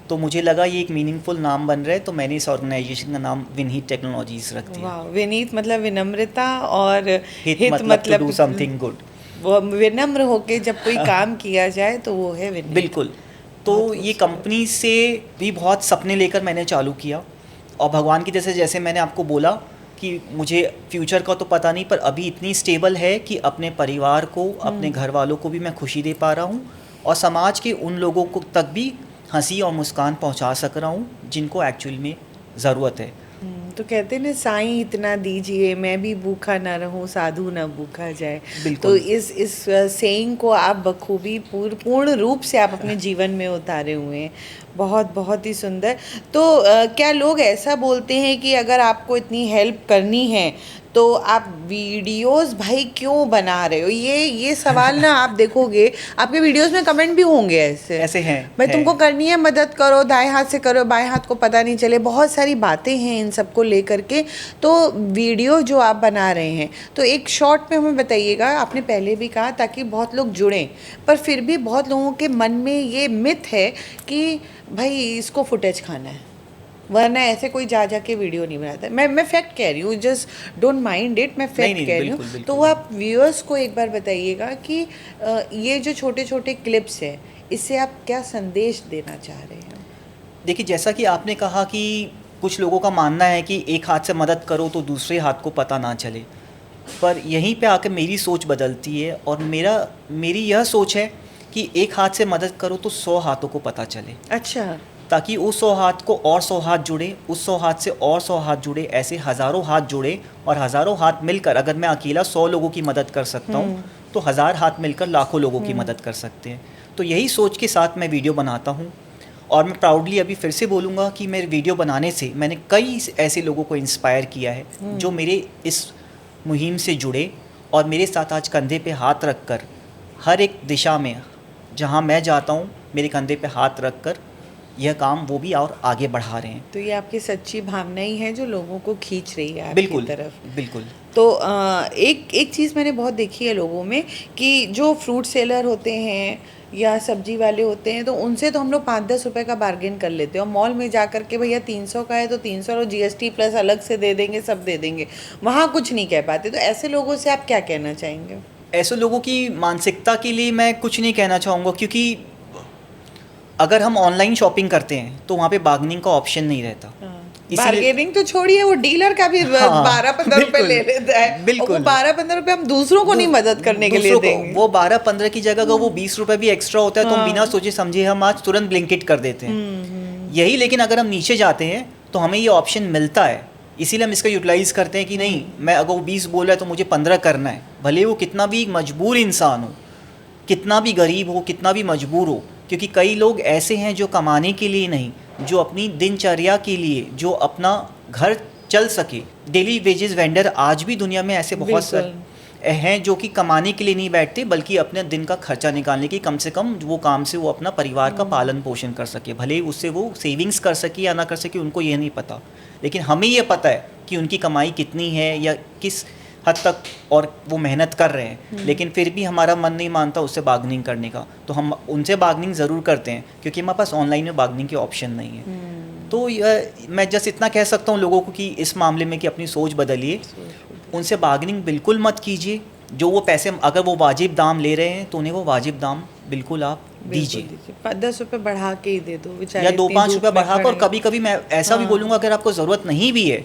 तो मुझे लगा ये एक मीनिंगफुल नाम बन रहा है, तो मैंने इस ऑर्गेनाइजेशन का नाम विनहीत टेक्नोलॉजीज़ रख दिया। वाह, विनीत मतलब विनम्रता और हित मतलब टू डू समथिंग गुड। वो विनम्र होके जब कोई काम किया जाए तो वो है विनीत। बिल्कुल। तो ये कंपनी से भी बहुत सपने लेकर मैंने चालू किया और भगवान की जैसे मैंने आपको बोला कि मुझे फ्यूचर का तो पता नहीं, पर अभी इतनी स्टेबल है कि अपने परिवार को, अपने घर वालों को भी मैं खुशी दे पा रहा हूँ और समाज के उन लोगों को तक भी हंसी और मुस्कान पहुँचा सक रहा हूँ जिनको एक्चुअल में ज़रूरत है। तो कहते हैं ना, साईं इतना दीजिए मैं भी भूखा ना रहूं, साधु ना भूखा जाए। बिल्कुल। तो इस सेइंग को आप बखूबी पूर्ण रूप से आप अपने जीवन में उतारे हुए हैं। बहुत बहुत ही सुंदर। तो क्या लोग ऐसा बोलते हैं कि अगर आपको इतनी हेल्प करनी है तो आप वीडियोस भाई क्यों बना रहे हो? ये सवाल ना आप देखोगे आपके वीडियोस में कमेंट भी होंगे ऐसे हैं भाई तुमको करनी है मदद करो, दाएं हाथ से करो, बाएं हाथ को पता नहीं चले। बहुत सारी बातें हैं इन सबको लेकर के। तो वीडियो जो आप बना रहे हैं, तो एक शॉर्ट में हमें बताइएगा। आपने पहले भी कहा ताकि बहुत लोग जुड़ें, पर फिर भी बहुत लोगों के मन में ये मिथ है कि भाई इसको फुटेज खाना है, वरना ऐसे कोई जा के वीडियो नहीं बनाता। मैं फैक्ट कह रही हूँ, जस्ट डोंट माइंड इट, मैं फैक्ट कह रही हूँ। तो आप व्यूअर्स को एक बार बताइएगा कि ये जो छोटे छोटे क्लिप्स हैं, इससे आप क्या संदेश देना चाह रहे हैं? देखिए, जैसा कि आपने कहा कि कुछ लोगों का मानना है कि एक हाथ से मदद करो तो दूसरे हाथ को पता ना चले, पर यहीं पे आकर मेरी सोच बदलती है और मेरी यह सोच है कि एक हाथ से मदद करो तो 100 हाथों को पता चले। अच्छा। ताकि उस 100 हाथ को और 100 हाथ जुड़े, उस 100 हाथ से और 100 हाथ जुड़े, ऐसे हज़ारों हाथ जुड़े और हज़ारों हाथ मिलकर, अगर मैं अकेला 100 लोगों की मदद कर सकता हूँ तो 1000 हाथ मिलकर लाखों लोगों की मदद कर सकते हैं। तो यही सोच के साथ मैं वीडियो बनाता हूँ और मैं प्राउडली अभी फिर से बोलूँगा कि मेरे वीडियो बनाने से मैंने कई ऐसे लोगों को इंस्पायर किया है जो मेरे इस मुहिम से जुड़े और मेरे साथ आज कंधे पे हाथ रख कर हर एक दिशा में जहाँ मैं जाता हूँ मेरे कंधे पे हाथ रख कर यह काम वो भी और आगे बढ़ा रहे हैं। तो ये आपकी सच्ची भावना ही है जो लोगों को खींच रही है आपकी बिल्कुल तरफ। बिल्कुल। तो एक चीज़ मैंने बहुत देखी है लोगों में कि जो फ्रूट सेलर होते हैं या सब्जी वाले होते हैं, तो उनसे तो हम लोग 5-10 रुपए का बार्गेन कर लेते हैं और मॉल में जा कर के भैया 300 का है तो 300 और GST प्लस अलग से दे देंगे, सब दे देंगे, वहाँ कुछ नहीं कह पाते। तो ऐसे लोगों से आप क्या कहना चाहेंगे? ऐसे लोगों की मानसिकता के लिए मैं कुछ नहीं कहना चाहूँगा, क्योंकि अगर हम ऑनलाइन शॉपिंग करते हैं तो वहाँ पे बार्गेनिंग का ऑप्शन नहीं रहता। बार्गेनिंग तो छोड़िए, वो डीलर का भी हाँ, 12-15 रुपए बिल्कुल, ले लेता है। और बिल्कुल। वो 12-15 रुपए हम दूसरों को नहीं मदद करने के लिए दूसरों को देंगे। वो 12-15 की जगह अगर वो 20 रुपए भी एक्स्ट्रा होता है तो हम बिना सोचे समझे हम आज तुरंत ब्लिंकिट कर देते हैं। यही, लेकिन अगर हम नीचे जाते हैं तो हमें ये ऑप्शन मिलता है, इसीलिए हम इसका यूटिलाइज करते हैं कि नहीं, मैं अगर वो 20 बोल रहा है तो मुझे 15 करना है, भले वो कितना भी मजबूर इंसान हो, कितना भी गरीब हो, कितना भी मजबूर हो। क्योंकि कई लोग ऐसे हैं जो कमाने के लिए नहीं, जो अपनी दिनचर्या के लिए, जो अपना घर चल सके, डेली वेजेस वेंडर आज भी दुनिया में ऐसे बहुत सारे हैं जो कि कमाने के लिए नहीं बैठते बल्कि अपने दिन का खर्चा निकालने की, कम से कम वो काम से वो अपना परिवार का पालन पोषण कर सके। भले ही उससे वो सेविंग्स कर सके या ना कर सके, उनको ये नहीं पता, लेकिन हमें ये पता है कि उनकी कमाई कितनी है या किस हद तक और वो मेहनत कर रहे हैं। लेकिन फिर भी हमारा मन नहीं मानता उससे बार्गेनिंग करने का, तो हम उनसे बार्गेनिंग ज़रूर करते हैं क्योंकि हमारे पास ऑनलाइन में बार्गेनिंग के ऑप्शन नहीं है। तो मैं जस्ट इतना कह सकता हूँ लोगों को कि इस मामले में कि अपनी सोच बदलिए, उनसे बार्गेनिंग बिल्कुल मत कीजिए। जो वो पैसे अगर वो वाजिब दाम ले रहे हैं तो उन्हें वो वाजिब दाम बिल्कुल आप दीजिए। 10 रुपए बढ़ा के ही दे दो बेचारे, या इतनी 2-5 धूप रुपये में बढ़ा कर, और खड़े। कभी कभी मैं ऐसा भी बोलूँगा अगर आपको ज़रूरत नहीं भी है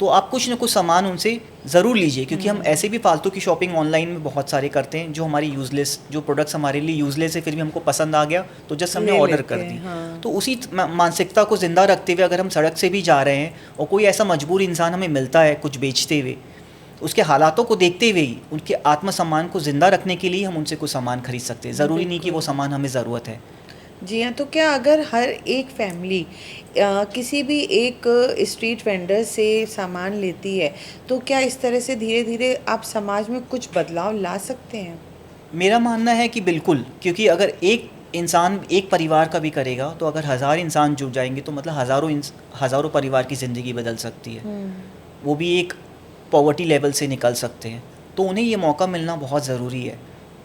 तो आप कुछ ना कुछ सामान उनसे ज़रूर लीजिए, क्योंकि हम ऐसे भी फालतू की शॉपिंग ऑनलाइन में बहुत सारे करते हैं जो हमारी यूज़लेस, जो प्रोडक्ट्स हमारे लिए यूज़लेस है, फिर भी हमको पसंद आ गया तो जस्ट हमने ले ऑर्डर लेते कर हैं, दी। हाँ। तो उसी मानसिकता को ज़िंदा रखते हुए अगर हम सड़क से भी जा रहे हैं और कोई ऐसा मजबूर इंसान हमें मिलता है कुछ बेचते हुए, उसके हालातों को देखते हुए ही उनके आत्मसम्मान को ज़िंदा रखने के लिए हम उनसे कुछ सामान खरीद सकते हैं। ज़रूरी नहीं कि वो सामान हमें ज़रूरत है। जी हाँ, तो क्या अगर हर एक फैमिली किसी भी एक स्ट्रीट वेंडर से सामान लेती है तो क्या इस तरह से धीरे धीरे आप समाज में कुछ बदलाव ला सकते हैं? मेरा मानना है कि बिल्कुल, क्योंकि अगर एक इंसान एक परिवार का भी करेगा तो अगर 1000 इंसान जुड़ जाएंगे तो मतलब हज़ारों परिवार की ज़िंदगी बदल सकती है। वो भी एक पॉवर्टी लेवल से निकल सकते हैं। तो उन्हें ये मौका मिलना बहुत ज़रूरी है,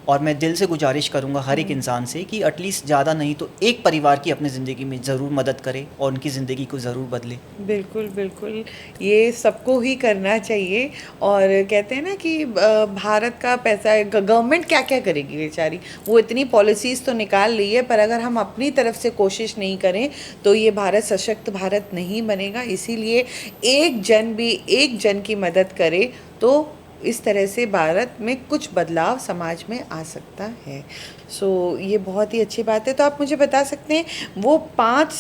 और मैं दिल से गुजारिश करूँगा हर एक इंसान से कि एटलीस्ट ज़्यादा नहीं तो एक परिवार की अपनी ज़िंदगी में ज़रूर मदद करे और उनकी ज़िंदगी को ज़रूर बदले। बिल्कुल बिल्कुल, ये सबको ही करना चाहिए। और कहते हैं ना कि भारत का पैसा, गवर्नमेंट क्या क्या करेगी बेचारी, वो इतनी पॉलिसीज़ तो निकाल रही है, पर अगर हम अपनी तरफ से कोशिश नहीं करें तो ये भारत सशक्त भारत नहीं बनेगा। इसीलिए एक जन की मदद करे तो इस तरह से भारत में कुछ बदलाव समाज में आ सकता है। ये बहुत ही अच्छी बात है। तो आप मुझे बता सकते हैं वो 5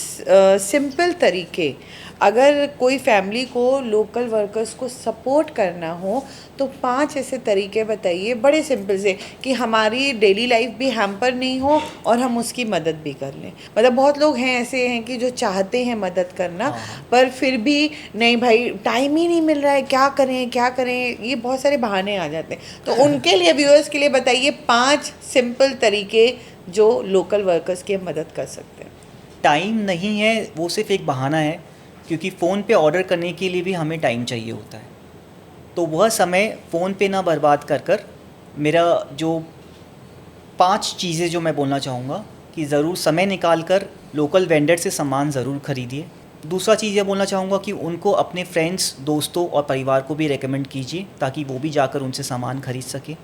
सिंपल तरीके, अगर कोई फैमिली को लोकल वर्कर्स को सपोर्ट करना हो तो 5 ऐसे तरीके बताइए बड़े सिंपल से कि हमारी डेली लाइफ भी हैम्पर नहीं हो और हम उसकी मदद भी कर लें। मतलब बहुत लोग हैं ऐसे हैं कि जो चाहते हैं मदद करना, पर फिर भी नहीं भाई टाइम ही नहीं मिल रहा है, क्या करें, ये बहुत सारे बहाने आ जाते हैं। तो उनके लिए, व्यूअर्स के लिए बताइए 5 सिंपल तरीके जो लोकल वर्कर्स की मदद कर सकते हैं। टाइम नहीं है, वो सिर्फ एक बहाना है, क्योंकि फ़ोन पे ऑर्डर करने के लिए भी हमें टाइम चाहिए होता है। तो वह समय फ़ोन पे ना बर्बाद कर मेरा जो 5 चीज़ें जो मैं बोलना चाहूँगा कि ज़रूर समय निकाल कर लोकल वेंडर से सामान ज़रूर ख़रीदिए। दूसरा चीज़ ये बोलना चाहूँगा कि उनको अपने फ्रेंड्स, दोस्तों और परिवार को भी रेकमेंड कीजिए ताकि वो भी जाकर उनसे सामान ख़रीद सके।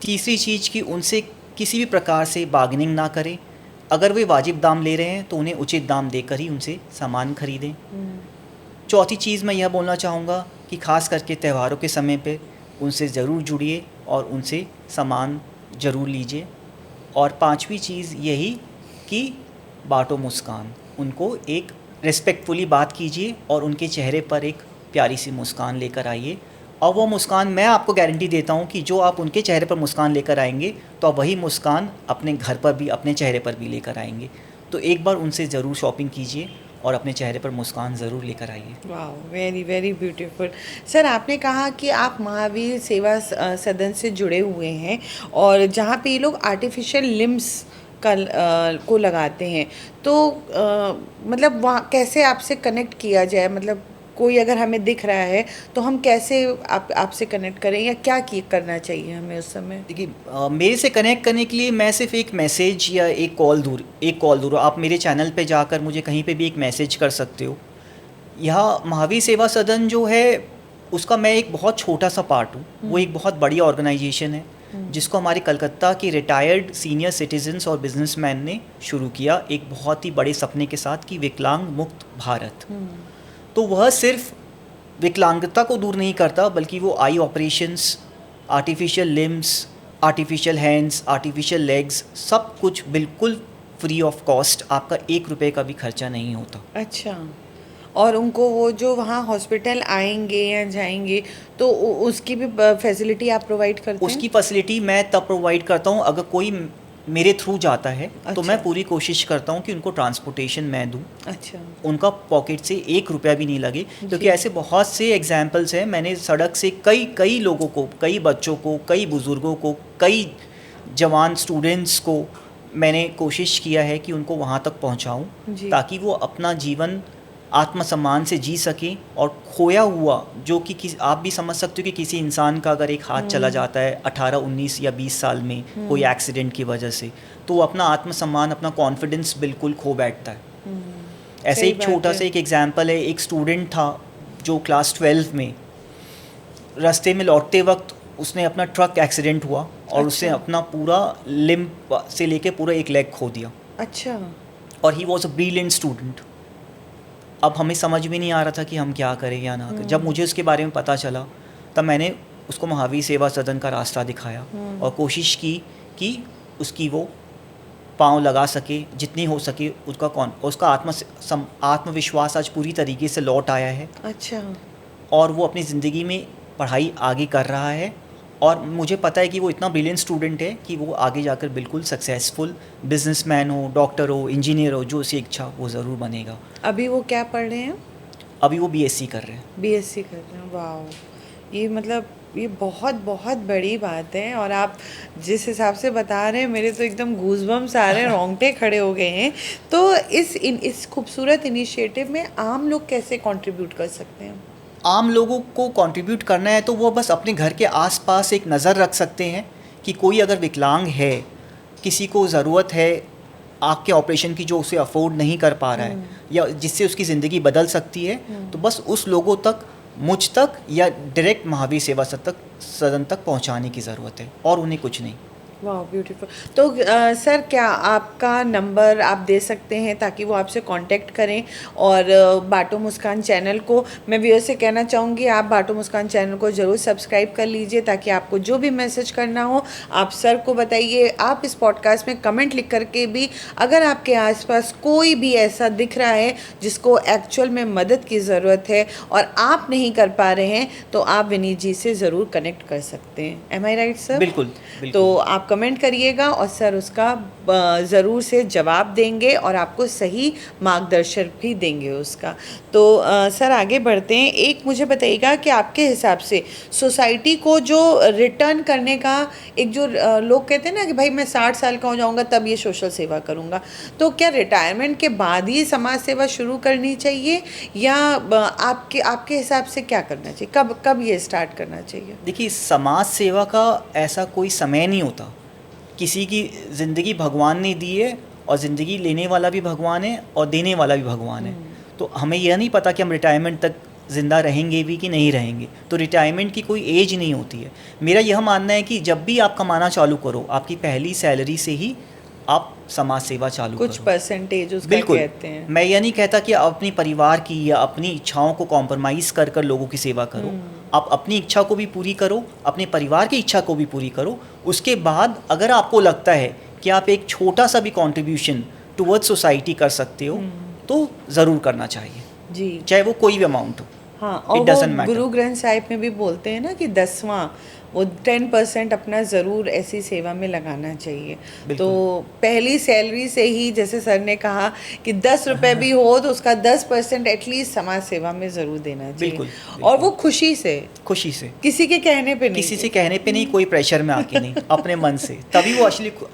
तीसरी चीज़ कि उनसे किसी भी प्रकार से बार्गेनिंग ना करें। अगर वे वाजिब दाम ले रहे हैं तो उन्हें उचित दाम देकर ही उनसे सामान खरीदें। चौथी चीज़ मैं यह बोलना चाहूँगा कि ख़ास करके त्योहारों के समय पे उनसे ज़रूर जुड़िए और उनसे सामान ज़रूर लीजिए। और पांचवी चीज़ यही कि बाँटो मुस्कान, उनको एक रिस्पेक्टफुली बात कीजिए और उनके चेहरे पर एक प्यारी सी मुस्कान लेकर आइए। और वो मुस्कान मैं आपको गारंटी देता हूँ कि जो आप उनके चेहरे पर मुस्कान लेकर आएंगे तो आप वही मुस्कान अपने घर पर भी, अपने चेहरे पर भी लेकर आएंगे। तो एक बार उनसे ज़रूर शॉपिंग कीजिए और अपने चेहरे पर मुस्कान ज़रूर लेकर आइए। वाह, वेरी वेरी ब्यूटीफुल। सर, आपने कहा कि आप महावीर सेवा सदन से जुड़े हुए हैं और जहाँ पे ये लोग आर्टिफिशियल लिम्स को लगाते हैं, तो मतलब वहाँ कैसे आपसे कनेक्ट किया जाए? मतलब कोई अगर हमें दिख रहा है तो हम कैसे आपसे कनेक्ट करें या क्या करना चाहिए हमें उस समय? देखिए, मेरे से कनेक्ट करने के लिए मैं सिर्फ एक मैसेज या एक कॉल दूर आप मेरे चैनल पे जाकर मुझे कहीं पे भी एक मैसेज कर सकते हो। यह महावीर सेवा सदन जो है उसका मैं एक बहुत छोटा सा पार्ट हूँ। वो एक बहुत बड़ी ऑर्गेनाइजेशन है जिसको हमारे कलकत्ता के रिटायर्ड सीनियर सिटीजन्स और बिजनेसमैन ने शुरू किया एक बहुत ही बड़े सपने के साथ कि विकलांग मुक्त भारत। तो वह सिर्फ विकलांगता को दूर नहीं करता, बल्कि वो eye operations, artificial limbs, artificial hands, artificial legs, सब कुछ बिल्कुल फ्री ऑफ कॉस्ट, आपका 1 रुपये का भी खर्चा नहीं होता। अच्छा, और उनको वो जो वहाँ हॉस्पिटल आएंगे या जाएंगे तो उसकी भी फैसिलिटी आप प्रोवाइड करते हैं? उसकी फैसिलिटी मैं तब प्रोवाइड करता हूँ अगर कोई मेरे थ्रू जाता है, तो अच्छा। मैं पूरी कोशिश करता हूँ कि उनको ट्रांसपोर्टेशन मैं दूँ, अच्छा। उनका पॉकेट से 1 रुपया भी नहीं लगे, क्योंकि जी। ऐसे बहुत से एग्जाम्पल्स हैं। मैंने सड़क से कई कई लोगों को, कई बच्चों को, कई बुज़ुर्गों को, कई जवान स्टूडेंट्स को मैंने कोशिश किया है कि उनको वहाँ तक पहुँचाऊँ, जी। ताकि वो अपना जीवन आत्मसम्मान से जी सकें। और खोया हुआ जो कि आप भी समझ सकते हो कि किसी इंसान का अगर एक हाथ चला जाता है 18, 19 या 20 साल में कोई एक्सीडेंट की वजह से, तो वो अपना आत्मसम्मान, अपना कॉन्फिडेंस बिल्कुल खो बैठता है। ऐसे सही एक बात छोटा है। सा एक एग्जाम्पल है, एक स्टूडेंट था जो क्लास 12 में, रास्ते में लौटते वक्त उसने अपना ट्रक एक्सीडेंट हुआ और उसने अच्छा। अपना पूरा लिम्ब से लेके पूरा एक लेग खो दिया। अच्छा। और he was a brilliant student. अब हमें समझ भी नहीं आ रहा था कि हम क्या करें या ना करें। जब मुझे उसके बारे में पता चला, तब मैंने उसको महावीर सेवा सदन का रास्ता दिखाया और कोशिश की कि उसकी वो पाँव लगा सके, जितनी हो सके उसका आत्मविश्वास आज पूरी तरीके से लौट आया है। अच्छा। और वो अपनी ज़िंदगी में पढ़ाई आगे कर रहा है, और मुझे पता है कि वो इतना ब्रिलियंट स्टूडेंट है कि वो आगे जाकर बिल्कुल सक्सेसफुल बिजनेसमैन हो, डॉक्टर हो, इंजीनियर हो, जो उसकी इच्छा वो ज़रूर बनेगा। अभी वो क्या पढ़ रहे हैं? अभी वो बीएससी कर रहे हैं। बीएससी कर रहे हैं। वाह, ये मतलब ये बहुत बहुत बड़ी बात है। और आप जिस हिसाब से बता रहे हैं, मेरे तो एकदम गूज़बम्स आ रहे हैं, रोंगटे खड़े हो गए हैं। तो इस खूबसूरत इनिशिएटिव में आम लोग कैसे कंट्रीब्यूट कर सकते हैं? आम लोगों को कंट्रीब्यूट करना है तो वो बस अपने घर के आसपास एक नज़र रख सकते हैं कि कोई अगर विकलांग है, किसी को ज़रूरत है आँख के ऑपरेशन की जो उसे अफोर्ड नहीं कर पा रहा है, या जिससे उसकी ज़िंदगी बदल सकती है, तो बस उस लोगों तक, मुझ तक या डायरेक्ट महावीर सेवा सदन तक पहुंचाने की ज़रूरत है, और उन्हें कुछ नहीं। वाह, ब्यूटीफुल। तो सर, क्या आपका नंबर आप दे सकते हैं ताकि वो आपसे कांटेक्ट करें? और बाटो मुस्कान चैनल को मैं व्यूअर्स से कहना चाहूँगी, आप बाटो मुस्कान चैनल को ज़रूर सब्सक्राइब कर लीजिए, ताकि आपको जो भी मैसेज करना हो आप सर को बताइए। आप इस पॉडकास्ट में कमेंट लिख करके भी, अगर आपके आसपास कोई भी ऐसा दिख रहा है जिसको एक्चुअल में मदद की ज़रूरत है और आप नहीं कर पा रहे हैं, तो आप विनीत जी से ज़रूर कनेक्ट कर सकते हैं। एम आई राइट सर? बिल्कुल, बिल्कुल। तो आप कमेंट करिएगा और सर उसका ज़रूर से जवाब देंगे और आपको सही मार्गदर्शन भी देंगे उसका। तो सर आगे बढ़ते हैं। एक मुझे बताइएगा कि आपके हिसाब से सोसाइटी को जो रिटर्न करने का एक जो लोग कहते हैं ना कि भाई मैं 60 साल का हो जाऊंगा तब ये सोशल सेवा करूंगा, तो क्या रिटायरमेंट के बाद ही समाज सेवा शुरू करनी चाहिए, या आपके हिसाब से क्या करना चाहिए? कब ये स्टार्ट करना चाहिए? देखिए, समाज सेवा का ऐसा कोई समय नहीं होता। किसी की ज़िंदगी भगवान ने दी है, और ज़िंदगी लेने वाला भी भगवान है और देने वाला भी भगवान है। तो हमें यह नहीं पता कि हम रिटायरमेंट तक ज़िंदा रहेंगे भी कि नहीं रहेंगे। तो रिटायरमेंट की कोई एज नहीं होती है। मेरा यह मानना है कि जब भी आप कमाना चालू करो, आपकी पहली सैलरी से ही आप समाज सेवा चालू कुछ करो। परसेंटेज उसका बिल्कुल। कहते हैं। मैं यह नहीं कहता कि आप अपने परिवार की या अपनी इच्छाओं को कॉम्प्रोमाइज़ कर कर लोगों की सेवा करो। आप अपनी इच्छा को भी पूरी करो, अपने परिवार की इच्छा को भी पूरी करो। उसके बाद अगर आपको लगता है कि आप एक छोटा सा भी कंट्रीब्यूशन टुवर्ड्स सोसाइटी कर सकते हो, तो ज़रूर करना चाहिए, जी। चाहे वो कोई भी अमाउंट हो। हाँ, और It doesn't वो matter. गुरु ग्रंथ साहिब में भी बोलते हैं ना कि 10वां वो 10% अपना ज़रूर ऐसी सेवा में लगाना चाहिए। तो पहली सैलरी से ही, जैसे सर ने कहा कि 10 रुपये भी हो तो उसका 10% एटलीस्ट समाज सेवा में ज़रूर देना चाहिए। बिल्कुल, और वो खुशी से, किसी के कहने पे नहीं, किसी से कहने पे नहीं, कोई प्रेशर में आके नहीं, अपने मन से, तभी वो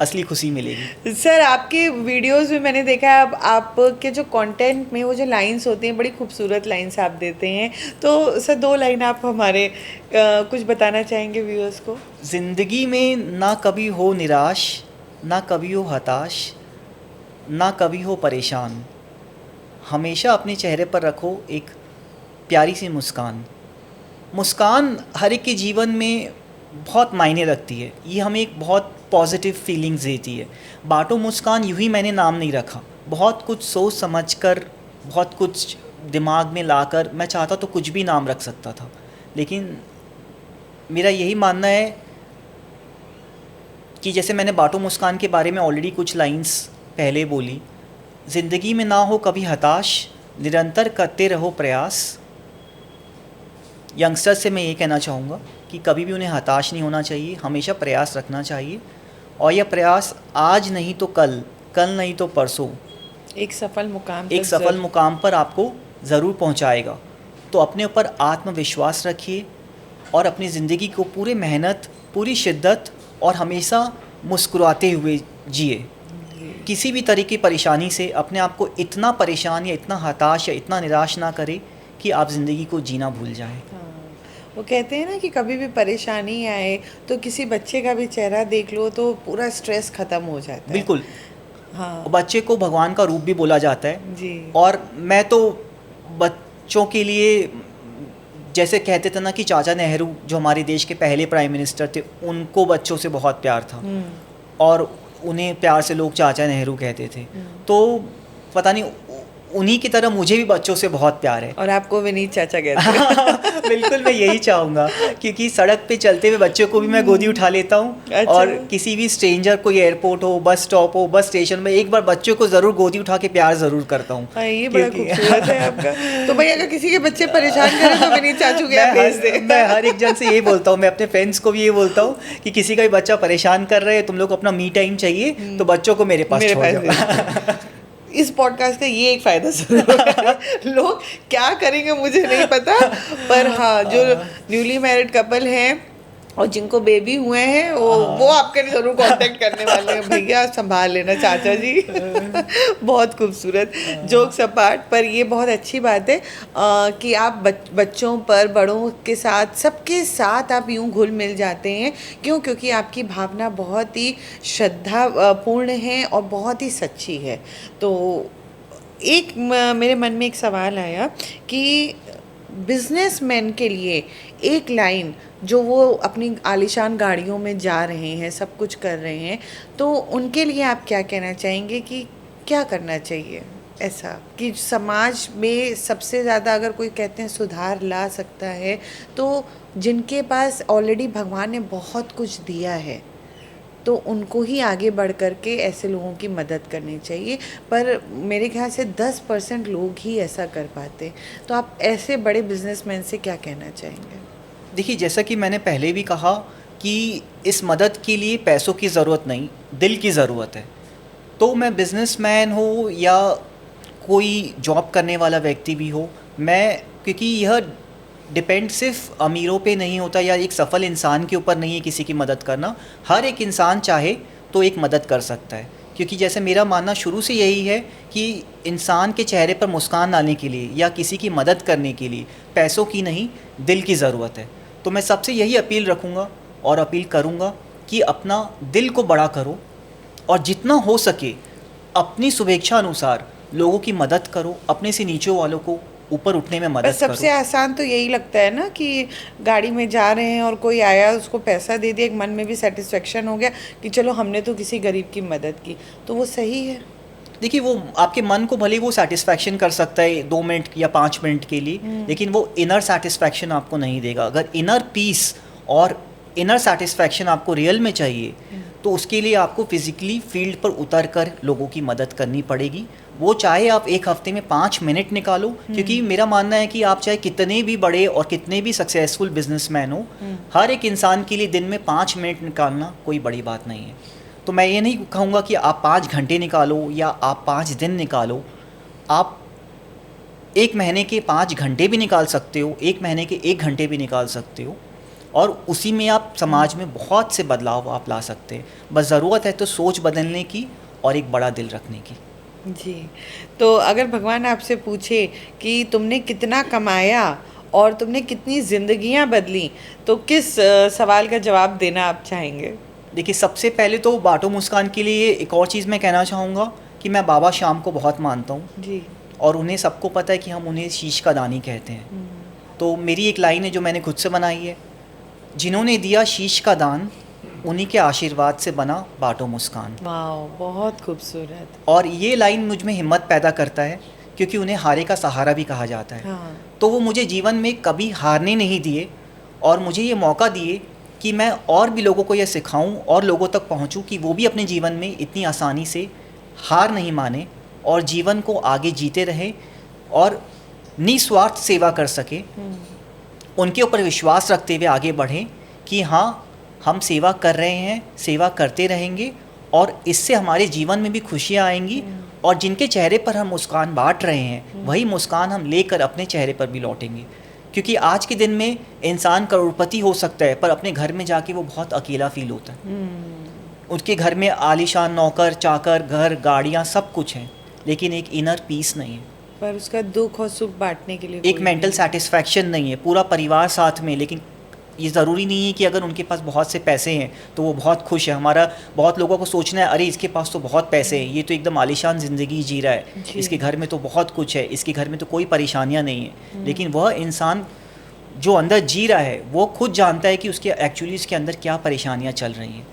असली खुशी मिलेगी। सर आपके वीडियोस में मैंने देखा है, आपके जो कंटेंट में वो जो लाइंस होती हैं, बड़ी खूबसूरत लाइंस आप देते हैं। तो सर 2 लाइन आप हमारे कुछ बताना चाहेंगे व्यूअर्स को? ज़िंदगी में ना कभी हो निराश, ना कभी हो हताश, ना कभी हो परेशान। हमेशा अपने चेहरे पर रखो एक प्यारी सी मुस्कान। मुस्कान हर एक के जीवन में बहुत मायने रखती है। ये हमें एक बहुत पॉजिटिव फीलिंग्स देती है। बाटो मुस्कान यूँ ही मैंने नाम नहीं रखा। बहुत कुछ सोच समझ कर, बहुत कुछ दिमाग में लाकर मैं चाहता तो कुछ भी नाम रख सकता था, लेकिन मेरा यही मानना है कि जैसे मैंने बाटो मुस्कान के बारे में ऑलरेडी कुछ लाइंस पहले बोली, ज़िंदगी में ना हो कभी हताश, निरंतर करते रहो प्रयास। यंगस्टर्स से मैं ये कहना चाहूँगा कि कभी भी उन्हें हताश नहीं होना चाहिए, हमेशा प्रयास रखना चाहिए, और यह प्रयास आज नहीं तो कल, कल नहीं तो परसों एक सफल मुकाम पर आपको ज़रूर पहुँचाएगा। तो अपने ऊपर आत्मविश्वास रखिए और अपनी ज़िंदगी को पूरे मेहनत, पूरी शिद्दत और हमेशा मुस्कुराते हुए जिए। किसी भी तरह की परेशानी से अपने आप को इतना परेशान या इतना हताश या इतना निराश ना करें कि आप ज़िंदगी को जीना भूल जाएं। वो कहते हैं ना कि कभी भी परेशानी आए तो किसी बच्चे का भी चेहरा देख लो तो पूरा स्ट्रेस ख़त्म हो जाता है। बिल्कुल। हाँ बच्चे को भगवान का रूप भी बोला जाता है जी। और मैं तो बच्चों के लिए, जैसे कहते थे ना कि चाचा नेहरू जो हमारे देश के पहले प्राइम मिनिस्टर थे, उनको बच्चों से बहुत प्यार था और उन्हें प्यार से लोग चाचा नेहरू कहते थे। तो पता नहीं उन्हीं की तरह मुझे भी बच्चों से बहुत प्यार है। और आपको विनीत चाचा कहते हैं। बिल्कुल, मैं यही चाहूँगा, क्योंकि सड़क पे चलते हुए बच्चों को भी मैं गोदी उठा लेता हूँ। अच्छा। और किसी भी स्ट्रेंजर, कोई एयरपोर्ट हो, बस स्टॉप हो, बस स्टेशन में, एक बार बच्चों को ज़रूर गोदी उठा के प्यार ज़रूर करता हूँ। ये बड़ा खूबसूरत है आपका। तो भाई अगर किसी के बच्चे परेशान करें तो विनीत चाचू के यहाँ भेज दे। मैं हर एक जन से यही बोलता हूँ, मैं अपने फ्रेंड्स को भी ये बोलता हूँ कि किसी का भी बच्चा परेशान कर रहे हैं, तुम लोग को अपना मी टाइम चाहिए तो बच्चों को मेरे पास छोड़ दो। इस पॉडकास्ट का ये एक फ़ायदा ज़रूर है। लोग क्या करेंगे मुझे नहीं पता, पर हाँ जो न्यूली मैरिड कपल हैं और जिनको बेबी हुए हैं वो आपके लिए ज़रूर कांटेक्ट करने वाले हैं। भैया संभाल लेना चाचा जी। बहुत खूबसूरत। जोक्स अपार्ट, पर ये बहुत अच्छी बात है कि आप बच्चों पर, बड़ों के साथ, सबके साथ आप यूँ घुल मिल जाते हैं। क्यों? क्योंकि आपकी भावना बहुत ही श्रद्धा पूर्ण है और बहुत ही सच्ची है। तो एक मेरे मन में एक सवाल आया कि बिजनेसमैन के लिए एक लाइन, जो वो अपनी आलीशान गाड़ियों में जा रहे हैं, सब कुछ कर रहे हैं, तो उनके लिए आप क्या कहना चाहेंगे कि क्या करना चाहिए ऐसा कि समाज में सबसे ज़्यादा अगर कोई कहते हैं सुधार ला सकता है, तो जिनके पास ऑलरेडी भगवान ने बहुत कुछ दिया है तो उनको ही आगे बढ़ कर के ऐसे लोगों की मदद करनी चाहिए। पर मेरे ख्याल से 10% लोग ही ऐसा कर पाते। तो आप ऐसे बड़े बिजनेसमैन से क्या कहना चाहेंगे? देखिए, जैसा कि मैंने पहले भी कहा कि इस मदद के लिए पैसों की ज़रूरत नहीं, दिल की ज़रूरत है। तो मैं बिजनेसमैन हो या कोई जॉब करने वाला व्यक्ति भी हो, मैं, क्योंकि यह डिपेंड सिर्फ अमीरों पे नहीं होता या एक सफल इंसान के ऊपर नहीं है किसी की मदद करना। हर एक इंसान चाहे तो एक मदद कर सकता है, क्योंकि जैसे मेरा मानना शुरू से यही है कि इंसान के चेहरे पर मुस्कान लाने के लिए या किसी की मदद करने के लिए पैसों की नहीं, दिल की ज़रूरत है। तो मैं सबसे यही अपील रखूँगा और अपील करूँगा कि अपना दिल को बड़ा करो और जितना हो सके अपनी शुभेच्छा अनुसार लोगों की मदद करो, अपने से नीचे वालों को ऊपर उठने में मदद करो। सबसे आसान तो यही लगता है ना कि गाड़ी में जा रहे हैं और कोई आया, उसको पैसा दे दिया, एक मन में भी सेटिस्फेक्शन हो गया कि चलो हमने तो किसी गरीब की मदद की, तो वो सही है। देखिए, वो आपके मन को भले वो सेटिस्फेक्शन कर सकता है 2 मिनट या 5 मिनट के लिए, लेकिन वो इनर सेटिस्फेक्शन आपको नहीं देगा। अगर इनर पीस और इनर सेटिस्फेक्शन आपको रियल में चाहिए तो उसके लिए आपको फिजिकली फील्ड पर उतर कर लोगों की मदद करनी पड़ेगी। वो चाहे आप एक हफ्ते में 5 मिनट निकालो, क्योंकि मेरा मानना है कि आप चाहे कितने भी बड़े और कितने भी सक्सेसफुल बिजनेसमैन हो, हर एक इंसान के लिए दिन में 5 मिनट निकालना कोई बड़ी बात नहीं है। तो मैं ये नहीं कहूँगा कि आप 5 घंटे निकालो या आप 5 दिन निकालो, आप 1 महीने के 5 घंटे भी निकाल सकते हो, 1 महीने के 1 घंटे भी निकाल सकते हो, और उसी में आप समाज में बहुत से बदलाव आप ला सकते हैं। बस ज़रूरत है तो सोच बदलने की और एक बड़ा दिल रखने की। जी। तो अगर भगवान आपसे पूछे कि तुमने कितना कमाया और तुमने कितनी ज़िंदगियां बदली, तो किस सवाल का जवाब देना आप चाहेंगे? देखिए, सबसे पहले तो बाटो मुस्कान के लिए एक और चीज़ मैं कहना चाहूँगा कि मैं बाबा श्याम को बहुत मानता हूँ जी। और उन्हें सबको पता है कि हम उन्हें शीश का दानी कहते हैं। तो मेरी एक लाइन है जो मैंने खुद से बनाई है, जिन्होंने दिया शीश का दान, उन्हीं के आशीर्वाद से बना बाटो मुस्कान। वाह, बहुत खूबसूरत। और ये लाइन मुझ में हिम्मत पैदा करता है, क्योंकि उन्हें हारे का सहारा भी कहा जाता है। हाँ। तो वो मुझे जीवन में कभी हारने नहीं दिए और मुझे ये मौका दिए कि मैं और भी लोगों को ये सिखाऊं और लोगों तक पहुंचूं कि वो भी अपने जीवन में इतनी आसानी से हार नहीं माने और जीवन को आगे जीते रहें और निस्वार्थ सेवा कर सके, उनके ऊपर विश्वास रखते हुए आगे बढ़ें कि हाँ, हम सेवा कर रहे हैं, सेवा करते रहेंगे और इससे हमारे जीवन में भी खुशियाँ आएंगी और जिनके चेहरे पर हम मुस्कान बांट रहे हैं वही मुस्कान हम लेकर अपने चेहरे पर भी लौटेंगे। क्योंकि आज के दिन में इंसान करोड़पति हो सकता है पर अपने घर में जाके वो बहुत अकेला फील होता है। उसके घर में आलीशान नौकर चाकर, घर, गाड़ियाँ सब कुछ हैं, लेकिन एक इनर पीस नहीं है, पर उसका दुख और सुख बांटने के लिए एक कोई मेंटल नहीं। सेटिस्फैक्शन नहीं है, पूरा परिवार साथ में। लेकिन ये ज़रूरी नहीं है कि अगर उनके पास बहुत से पैसे हैं तो वो बहुत खुश है। हमारा बहुत लोगों को सोचना है अरे इसके पास तो बहुत पैसे हैं, ये तो एकदम आलीशान ज़िंदगी जी रहा है, जी। इसके घर में तो बहुत कुछ है, इसके घर में तो कोई परेशानियाँ नहीं है। लेकिन वह इंसान जो अंदर जी रहा है वो खुद जानता है कि उसके एक्चुअली उसके अंदर क्या परेशानियाँ चल रही हैं।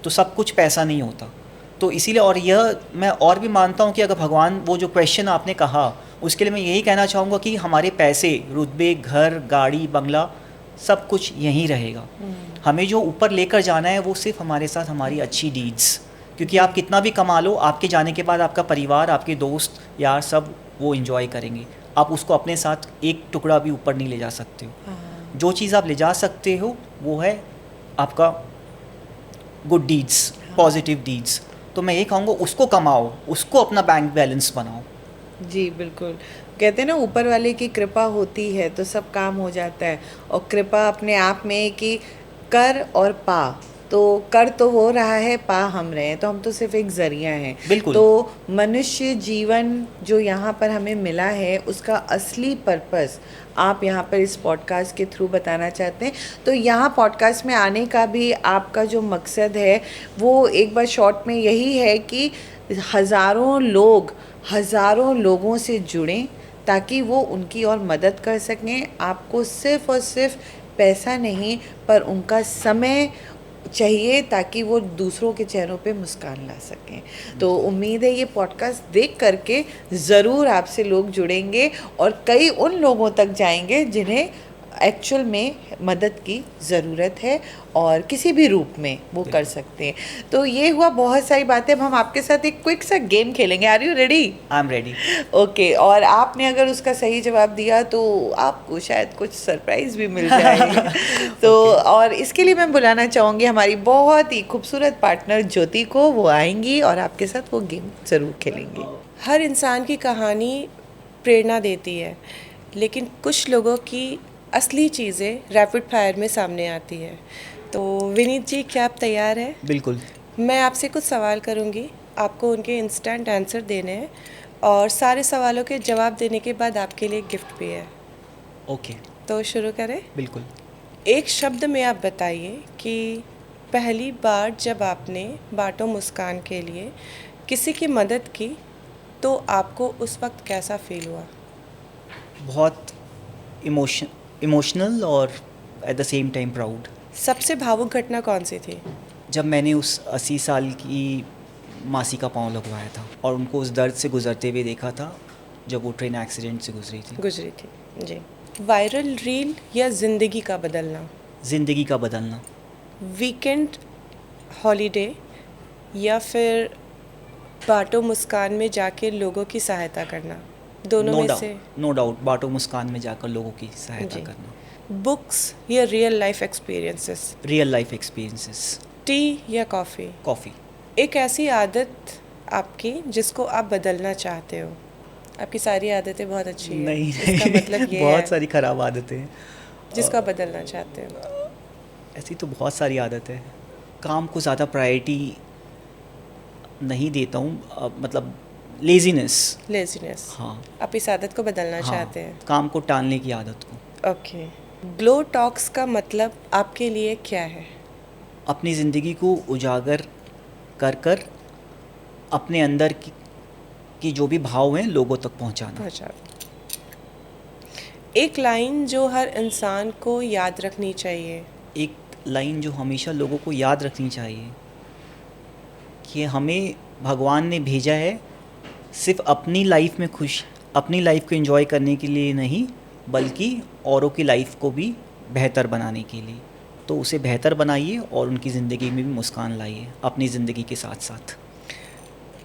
तो सब कुछ पैसा नहीं होता। तो इसीलिए, और यह मैं और भी मानता हूँ कि अगर भगवान, वो जो क्वेश्चन आपने कहा उसके लिए मैं यही कहना चाहूँगा कि हमारे पैसे, रुतबे, घर, गाड़ी, बंगला सब कुछ यहीं रहेगा। हमें जो ऊपर लेकर जाना है वो सिर्फ हमारे साथ हमारी अच्छी डीड्स, क्योंकि आप कितना भी कमा लो, आपके जाने के बाद आपका परिवार, आपके दोस्त यार सब वो एंजॉय करेंगे। आप उसको अपने साथ एक टुकड़ा भी ऊपर नहीं ले जा सकते हो। हाँ। जो चीज़ आप ले जा सकते हो वो है आपका गुड डीड्स, पॉजिटिव डीड्स। तो मैं ये कहूँगा उसको कमाओ, उसको अपना बैंक बैलेंस बनाओ। जी बिल्कुल। कहते हैं ना, ऊपर वाले की कृपा होती है तो सब काम हो जाता है। और कृपा अपने आप में कि कर और पा, तो कर तो हो रहा है, पा हम रहे हैं, तो हम तो सिर्फ एक जरिया हैं। बिल्कुल। तो मनुष्य जीवन जो यहाँ पर हमें मिला है उसका असली पर्पस आप यहाँ पर इस पॉडकास्ट के थ्रू बताना चाहते हैं। तो यहाँ पॉडकास्ट में आने का भी आपका जो मकसद है वो एक बार शॉर्ट में यही है कि हज़ारों लोगों से जुड़ें ताकि वो उनकी और मदद कर सकें। आपको सिर्फ़ और सिर्फ पैसा नहीं पर उनका समय चाहिए ताकि वो दूसरों के चेहरों पे मुस्कान ला सकें। तो उम्मीद है ये पॉडकास्ट देख करके ज़रूर आपसे लोग जुड़ेंगे और कई उन लोगों तक जाएंगे जिन्हें एक्चुअल में मदद की ज़रूरत है और किसी भी रूप में वो कर सकते हैं। तो ये हुआ बहुत सारी बातें। अब हम आपके साथ एक क्विक सा गेम खेलेंगे। Are you ready? I am ready. Okay. और आपने अगर उसका सही जवाब दिया तो आपको शायद कुछ सरप्राइज भी मिल जाएगी। तो और इसके लिए मैं बुलाना चाहूँगी हमारी बहुत ही खूबसूरत पार्टनर ज्योति को। वो आएंगी और आपके साथ वो गेम ज़रूर खेलेंगी। हर इंसान की कहानी प्रेरणा देती है, लेकिन कुछ लोगों की असली चीज़ें रैपिड फायर में सामने आती है। तो विनीत जी, क्या आप तैयार हैं? बिल्कुल। मैं आपसे कुछ सवाल करूंगी, आपको उनके इंस्टेंट आंसर देने हैं और सारे सवालों के जवाब देने के बाद आपके लिए गिफ्ट भी है। ओके। तो शुरू करें। बिल्कुल। एक शब्द में आप बताइए कि पहली बार जब आपने बाटो मुस्कान के लिए किसी की मदद की तो आपको उस वक्त कैसा फील हुआ? बहुत इमोशनल और at the same time proud. सबसे भावुक घटना कौन सी थी? जब मैंने उस 80 साल की मासी का पाँव लगवाया था और उनको उस दर्द से गुजरते हुए देखा था जब वो ट्रेन एक्सीडेंट से गुजरी थी। जी। वायरल रील या ज़िंदगी का बदलना? ज़िंदगी का बदलना। वीकेंड हॉलीडे या फिर बाटो मुस्कान में जाके लोगों की सहायता करना? दोनों में से? नो डाउट बाटो मुस्कान में जाकर लोगों की सहायता जी। करना। बुक्स या real life experiences? Real life experiences. T या कॉफ़ी? कॉफ़ी। एक ऐसी आदत आपकी जिसको आप बदलना चाहते हो? आपकी सारी आदतें बहुत अच्छी हैं। नहीं इसका मतलब ये बहुत है सारी ख़राब आदतें हैं। जिसको आप बदलना चाहते हो। ऐसी तो बहुत सारी आदतें हैं। काम को ज़्यादा प्रायोरिटी नहीं देता हूँ, मतलब लेजीनेस। हाँ, आप इस आदत को बदलना चाहते हैं। काम को टालने की आदत को। ओके। ग्लो टॉक्स का मतलब आपके लिए क्या है? अपनी ज़िंदगी को उजागर कर अपने अंदर की जो भी भाव हैं लोगों तक पहुंचाना। एक लाइन जो हर इंसान को याद रखनी चाहिए? एक लाइन जो हमेशा लोगों को याद रखनी चाहिए कि हमें भगवान ने भेजा है सिर्फ अपनी लाइफ में खुश अपनी लाइफ को एंजॉय करने के लिए नहीं, बल्कि औरों की लाइफ को भी बेहतर बनाने के लिए। तो उसे बेहतर बनाइए और उनकी ज़िंदगी में भी मुस्कान लाइए अपनी ज़िंदगी के साथ साथ।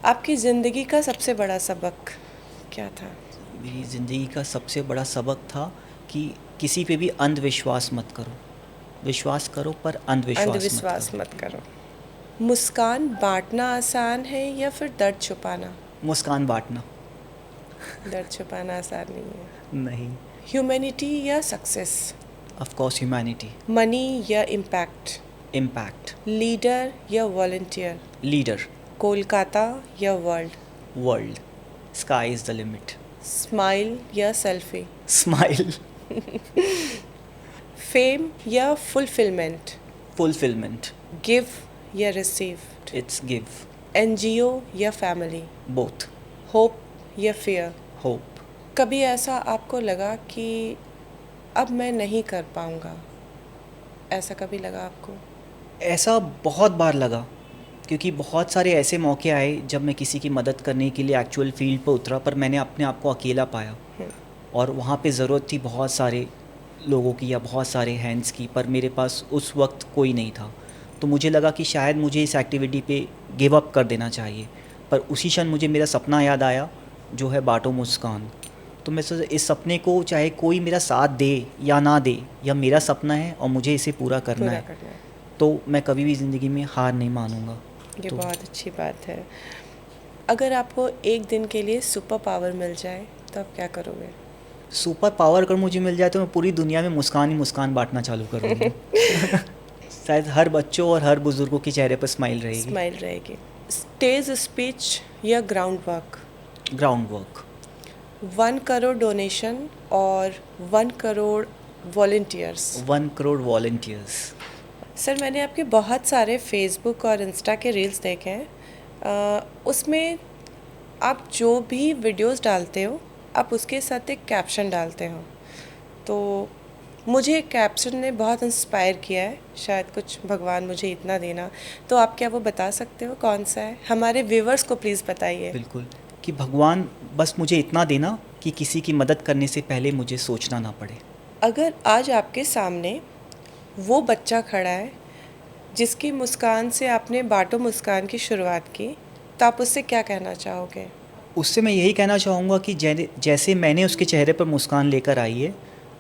आपकी ज़िंदगी का सबसे बड़ा सबक क्या था? मेरी ज़िंदगी का सबसे बड़ा सबक था कि किसी पे भी अंधविश्वास मत करो, विश्वास करो पर अंधविश्वास मत करो। मुस्कान बांटना आसान है या फिर दर्द छुपाना? मुस्कान बांटना। दर्द छुपाना आसान नहीं है। नहीं। ह्यूमैनिटी या success? Of course humanity. Money या इम्पैक्ट? इम्पैक्ट। लीडर या वॉलंटियर? लीडर। कोलकाता या world? World. Sky is the limit. Smile या सेल्फी? स्माइल। फेम या फुलफिलमेंट? फुलफिलमेंट। गिव या रिसीव? It's give. एनजीओ या फैमिली? बोथ। होप या फियर? होप। कभी ऐसा आपको लगा कि अब मैं नहीं कर पाऊँगा? ऐसा कभी लगा आपको? ऐसा बहुत बार लगा, क्योंकि बहुत सारे ऐसे मौके आए जब मैं किसी की मदद करने के लिए एक्चुअल फील्ड पर उतरा, पर मैंने अपने आप को अकेला पाया और वहाँ पे ज़रूरत थी बहुत सारे लोगों की या बहुत सारे हैंड्स की, पर मेरे पास उस वक्त कोई नहीं था। तो मुझे लगा कि शायद मुझे इस एक्टिविटी पे गिव अप कर देना चाहिए, पर उसी क्षण मुझे मेरा सपना याद आया जो है बाटो मुस्कान। तो मैं सोचा इस सपने को चाहे कोई मेरा साथ दे या ना दे, या मेरा सपना है और मुझे इसे पूरा करना है, तो मैं कभी भी ज़िंदगी में हार नहीं मानूंगा। ये तो बहुत अच्छी बात है। अगर आपको एक दिन के लिए सुपर पावर मिल जाए तो आप क्या करोगे? सुपर पावर अगर मुझे मिल जाए तो मैं पूरी दुनिया में मुस्कान ही मुस्कान बांटना चालू कर दूँगा। शायद हर बच्चों और हर बुजुर्गों के चेहरे पर स्माइल रहेगी। स्माइल रहेगी। स्टेज स्पीच या ground work? Ground work. 1 crore donation और 1 crore volunteers? 1 crore volunteers. Sir, मैंने आपके बहुत सारे फेसबुक और इंस्टा के रील्स देखे हैं। उसमें आप जो भी वीडियोस डालते हो, आप उसके साथ एक कैप्शन डालते हो। तो मुझे एक कैप्शन ने बहुत इंस्पायर किया है, शायद कुछ भगवान मुझे इतना देना। तो आप क्या वो बता सकते हो कौन सा है? हमारे व्यूवर्स को प्लीज़ बताइए। बिल्कुल, कि भगवान बस मुझे इतना देना कि किसी की मदद करने से पहले मुझे सोचना ना पड़े। अगर आज आपके सामने वो बच्चा खड़ा है जिसकी मुस्कान से आपने बाटो मुस्कान की शुरुआत की, तो आप उससे क्या कहना चाहोगे? उससे मैं यही कहना चाहूँगा कि जैसे मैंने उसके चेहरे पर मुस्कान लेकर आई है,